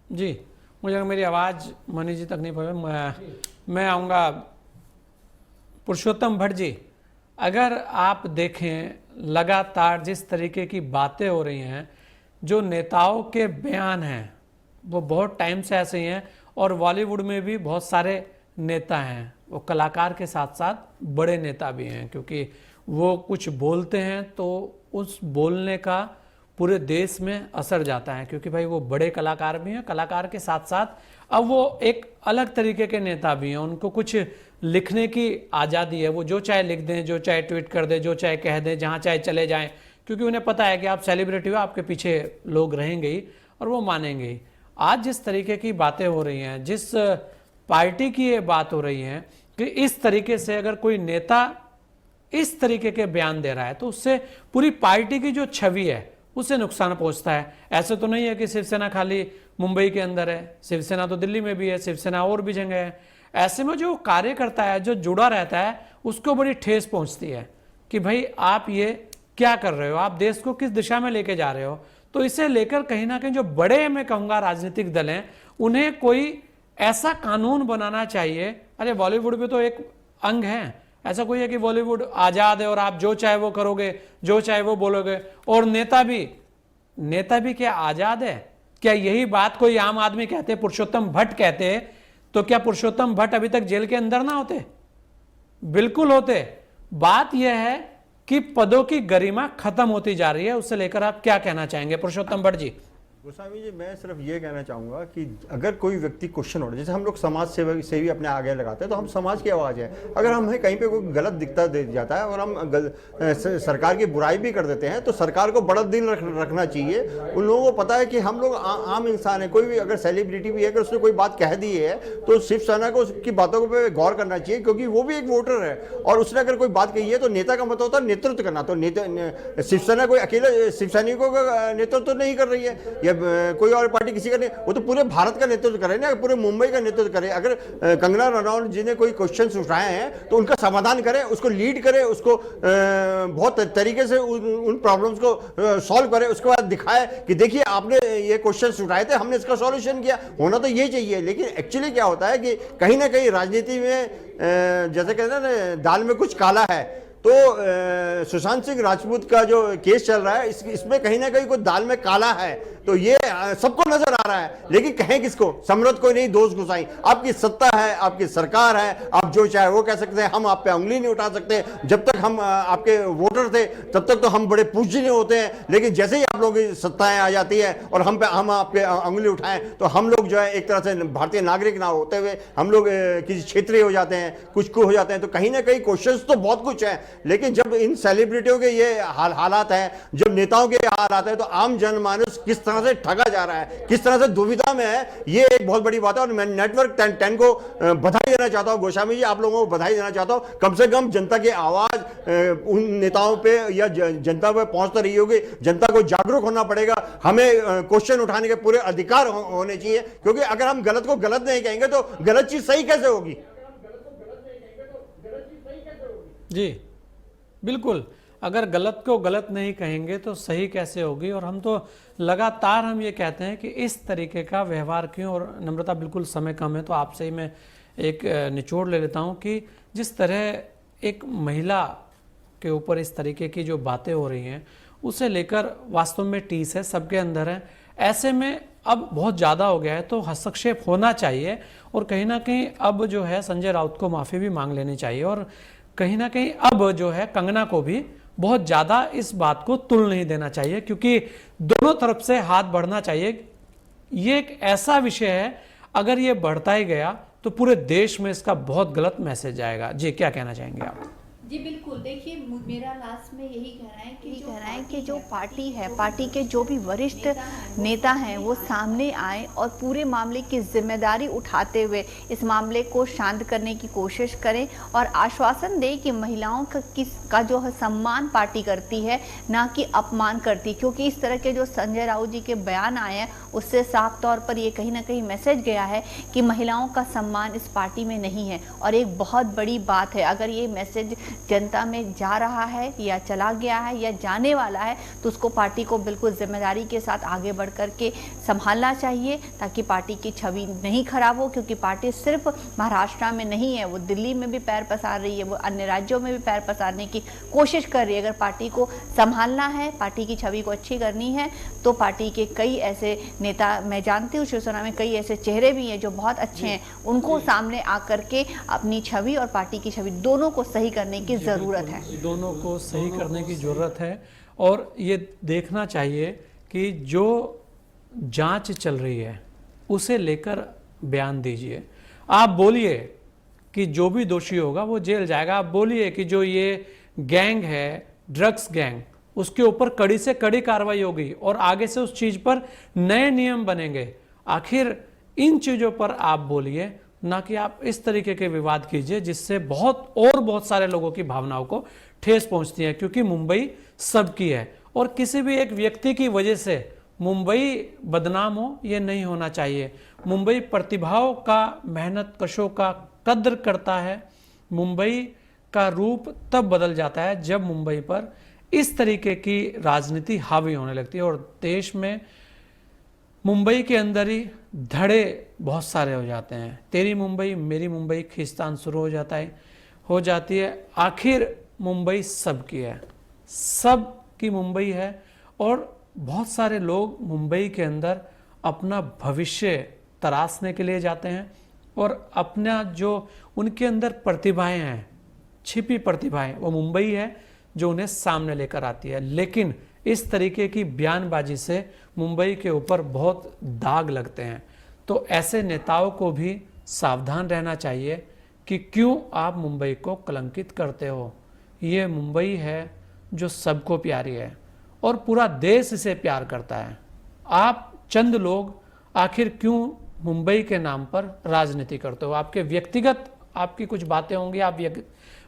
जी मुझे मेरी आवाज़ मणि जी तक नहीं पहुँची। मैं आऊँगा पुरुषोत्तम भट्ट जी। अगर आप देखें लगातार जिस तरीके की बातें हो रही हैं, जो नेताओं के बयान हैं वो बहुत टाइम से ऐसे ही हैं, और बॉलीवुड में भी बहुत सारे नेता हैं, वो कलाकार के साथ साथ बड़े नेता भी हैं, क्योंकि वो कुछ बोलते हैं तो उस बोलने का पूरे देश में असर जाता है, क्योंकि भाई वो बड़े कलाकार भी हैं, कलाकार के साथ साथ अब वो एक अलग तरीके के नेता भी हैं। उनको कुछ लिखने की आज़ादी है, वो जो चाहे लिख दें, जो चाहे ट्वीट कर दें, जो चाहे कह दें, जहाँ चाहे चले जाएं, क्योंकि उन्हें पता है कि आप सेलिब्रिटी हो, आपके पीछे लोग रहेंगे ही और वो मानेंगे ही। आज जिस तरीके की बातें हो रही हैं, जिस पार्टी की ये बात हो रही है कि इस तरीके से अगर कोई नेता इस तरीके के बयान दे रहा है तो उससे पूरी पार्टी की जो छवि है उससे नुकसान पहुंचता है। ऐसे तो नहीं है कि शिवसेना खाली मुंबई के अंदर है, शिवसेना तो दिल्ली में भी है, शिवसेना और भी जगह है। ऐसे में जो कार्यकर्ता है, जो जुड़ा रहता है, उसको बड़ी ठेस पहुंचती है कि भाई आप ये क्या कर रहे हो, आप देश को किस दिशा में लेके जा रहे हो। तो इसे लेकर कहीं ना कहीं जो बड़े मैं कहूँगा राजनीतिक दल हैं, उन्हें कोई ऐसा कानून बनाना चाहिए। अरे बॉलीवुड में तो एक अंग है, ऐसा कोई है कि बॉलीवुड आज़ाद है और आप जो चाहे वो करोगे, जो चाहे वो बोलोगे। और नेता भी क्या आज़ाद है? क्या यही बात कोई आम आदमी कहते, पुरुषोत्तम भट्ट कहते, तो क्या पुरुषोत्तम भट्ट अभी तक जेल के अंदर ना होते? बिल्कुल होते। बात यह है कि पदों की गरिमा खत्म होती जा रही है। उससे लेकर आप क्या कहना चाहेंगे पुरुषोत्तम भट्ट जी? गोस्वामी जी, मैं सिर्फ ये कहना चाहूँगा कि अगर कोई व्यक्ति क्वेश्चन उठे, जैसे हम लोग समाज सेवा से भी अपने आगे लगाते हैं, तो हम समाज की आवाज़ है। अगर हमें कहीं पे कोई गलत दिखता दे जाता है और हम सरकार की बुराई भी कर देते हैं, तो सरकार को बड़ा दिल रखना चाहिए। उन लोगों को पता है कि हम लोग आम इंसान है, कोई भी अगर सेलिब्रिटी भी है, अगर उसने कोई बात कह दी है तो शिवसेना को उसकी बातों पर गौर करना चाहिए, क्योंकि वो भी एक वोटर है। और उसने अगर कोई बात कही है तो नेता का मतलब होता है नेतृत्व करना। तो शिवसेना कोई अकेले शिवसैनिकों का नेतृत्व नहीं कर रही है, या कोई और पार्टी किसी का नहीं, वो तो पूरे भारत का नेतृत्व करे ना, पूरे मुंबई का नेतृत्व करे। अगर कंगना रनौत जी ने कोई क्वेश्चन उठाए हैं तो उनका समाधान करे, उसको लीड करे, उसको बहुत तरीके से उन प्रॉब्लम्स को सॉल्व करे, उसके बाद दिखाए कि देखिए आपने ये क्वेश्चन उठाए थे, हमने इसका सॉल्यूशन किया। होना तो ये चाहिए। लेकिन एक्चुअली क्या होता है कि कहीं ना कहीं राजनीति में जैसे कहते हैं ना, दाल में कुछ काला है। तो सुशांत सिंह राजपूत का जो केस चल रहा है, इसमें कहीं ना कहीं कोई दाल में काला है। तो ये सबको नजर आ रहा है, लेकिन कहें किसको? समरथ को नहीं, दोष गुसाई। आपकी सत्ता है, आपकी सरकार है, आप जो चाहे वो कह सकते हैं, हम आप पे उंगली नहीं उठा सकते। जब तक हम आपके वोटर थे तब तक तो हम बड़े पूजनीय होते हैं, लेकिन जैसे ही आप लोगों की सत्ताएं आ जाती है और हम आपके उंगली उठाएं तो हम लोग जो है एक तरह से भारतीय नागरिक ना होते हुए हम लोग किसी क्षेत्रीय हो जाते हैं, कुछ को हो जाते हैं। तो कहीं ना कहीं क्वेश्चंस तो बहुत कुछ है, लेकिन जब इन सेलिब्रिटियों के ये हालात हैं, जब नेताओं के हालात है, तो आम जनमानस किस तरह से ठगा जा रहा है, किस तरह से दुविधा में है, ये एक बहुत बड़ी बात है। और मैं नेटवर्क 10 को बधाई देना चाहता हूं। गोस्वामी जी, आप लोगों को बधाई देना चाहता हूं। कम से कम जनता की आवाज उन नेताओं पे या जनता पे पहुंचता रही होगी। जनता को जागरूक होना पड़ेगा, हमें क्वेश्चन उठाने के पूरे अधिकार होने चाहिए, क्योंकि अगर हम गलत को गलत नहीं कहेंगे तो गलत चीज सही कैसे होगी? जी बिल्कुल, अगर गलत को गलत नहीं कहेंगे तो सही कैसे होगी। और हम तो लगातार हम ये कहते हैं कि इस तरीके का व्यवहार क्यों। और नम्रता, बिल्कुल समय कम है तो आपसे ही मैं एक निचोड़ ले लेता हूँ कि जिस तरह एक महिला के ऊपर इस तरीके की जो बातें हो रही हैं, उसे लेकर वास्तव में टीस है, सबके अंदर है। ऐसे में अब बहुत ज़्यादा हो गया है तो हस्तक्षेप होना चाहिए, और कहीं ना कहीं अब जो है संजय राउत को माफ़ी भी मांग लेनी चाहिए, और कहीं ना कहीं अब जो है कंगना को भी बहुत ज़्यादा इस बात को तुल नहीं देना चाहिए, क्योंकि दोनों तरफ से हाथ बढ़ना चाहिए। ये एक ऐसा विषय है, अगर ये बढ़ता ही गया तो पूरे देश में इसका बहुत गलत मैसेज आएगा। जी, क्या कहना चाहेंगे आप? जी बिल्कुल, देखिए मेरा लास्ट में यही कहना है कि जो पार्टी है, पार्टी के जो भी वरिष्ठ नेता हैं वो सामने आए और पूरे मामले की जिम्मेदारी उठाते हुए इस मामले को शांत करने की कोशिश करें और आश्वासन दें कि महिलाओं का जो है सम्मान पार्टी करती है, ना कि अपमान करती। क्योंकि इस तरह के जो संजय राउत जी के बयान आए हैं उससे साफ तौर पर ये कहीं ना कहीं मैसेज गया है कि महिलाओं का सम्मान इस पार्टी में नहीं है, और एक बहुत बड़ी बात है। अगर ये मैसेज जनता में जा रहा है या चला गया है या जाने वाला है तो उसको पार्टी को बिल्कुल जिम्मेदारी के साथ आगे बढ़ कर के संभालना चाहिए, ताकि पार्टी की छवि नहीं खराब हो। क्योंकि पार्टी सिर्फ महाराष्ट्र में नहीं है, वो दिल्ली में भी पैर पसार रही है, वो अन्य राज्यों में भी पैर पसारने की कोशिश कर रही है। अगर पार्टी को संभालना है, पार्टी की छवि को अच्छी करनी है, तो पार्टी के कई ऐसे नेता, मैं जानती हूँ शिवसेना में कई ऐसे चेहरे भी हैं जो बहुत अच्छे हैं, उनको सामने आकर के अपनी छवि और पार्टी की छवि दोनों को सही करने की ज़रूरत है। दोनों को सही करने की ज़रूरत है, और ये देखना चाहिए कि जो जांच चल रही है उसे लेकर बयान दीजिए। आप बोलिए कि जो भी दोषी होगा वो जेल जाएगा। आप बोलिए कि जो ये गैंग है, ड्रग्स गैंग, उसके ऊपर कड़ी से कड़ी कार्रवाई होगी और आगे से उस चीज़ पर नए नियम बनेंगे। आखिर इन चीज़ों पर आप बोलिए, ना कि आप इस तरीके के विवाद कीजिए जिससे बहुत सारे लोगों की भावनाओं को ठेस पहुंचती है। क्योंकि मुंबई सबकी है और किसी भी एक व्यक्ति की वजह से मुंबई बदनाम हो, ये नहीं होना चाहिए। मुंबई प्रतिभाओं का, मेहनत कशों का कद्र करता है। मुंबई का रूप तब बदल जाता है जब मुंबई पर इस तरीके की राजनीति हावी होने लगती है, और देश में मुंबई के अंदर ही धड़े बहुत सारे हो जाते हैं। तेरी मुंबई मेरी मुंबई खींचतान शुरू हो जाती है। आखिर मुंबई सबकी है, सबकी मुंबई है, और बहुत सारे लोग मुंबई के अंदर अपना भविष्य तराशने के लिए जाते हैं, और अपना जो उनके अंदर प्रतिभाएं हैं, छिपी प्रतिभाएं, वो मुंबई है जो उन्हें सामने लेकर आती है। लेकिन इस तरीके की बयानबाजी से मुंबई के ऊपर बहुत दाग लगते हैं। तो ऐसे नेताओं को भी सावधान रहना चाहिए कि क्यों आप मुंबई को कलंकित करते हो। ये मुंबई है जो सबको प्यारी है और पूरा देश इसे प्यार करता है। आप चंद लोग आखिर क्यों मुंबई के नाम पर राजनीति करते हो? आपके व्यक्तिगत आपकी कुछ बातें होंगी, आप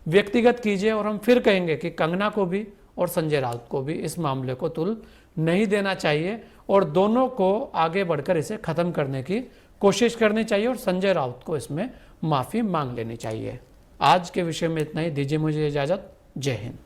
व्यक्तिगत कीजिए, और हम फिर कहेंगे कि कंगना को भी और संजय राउत को भी इस मामले को तुल नहीं देना चाहिए, और दोनों को आगे बढ़कर इसे खत्म करने की कोशिश करनी चाहिए, और संजय राउत को इसमें माफ़ी मांग लेनी चाहिए। आज के विषय में इतना ही। दीजिए मुझे इजाज़त। जय हिंद।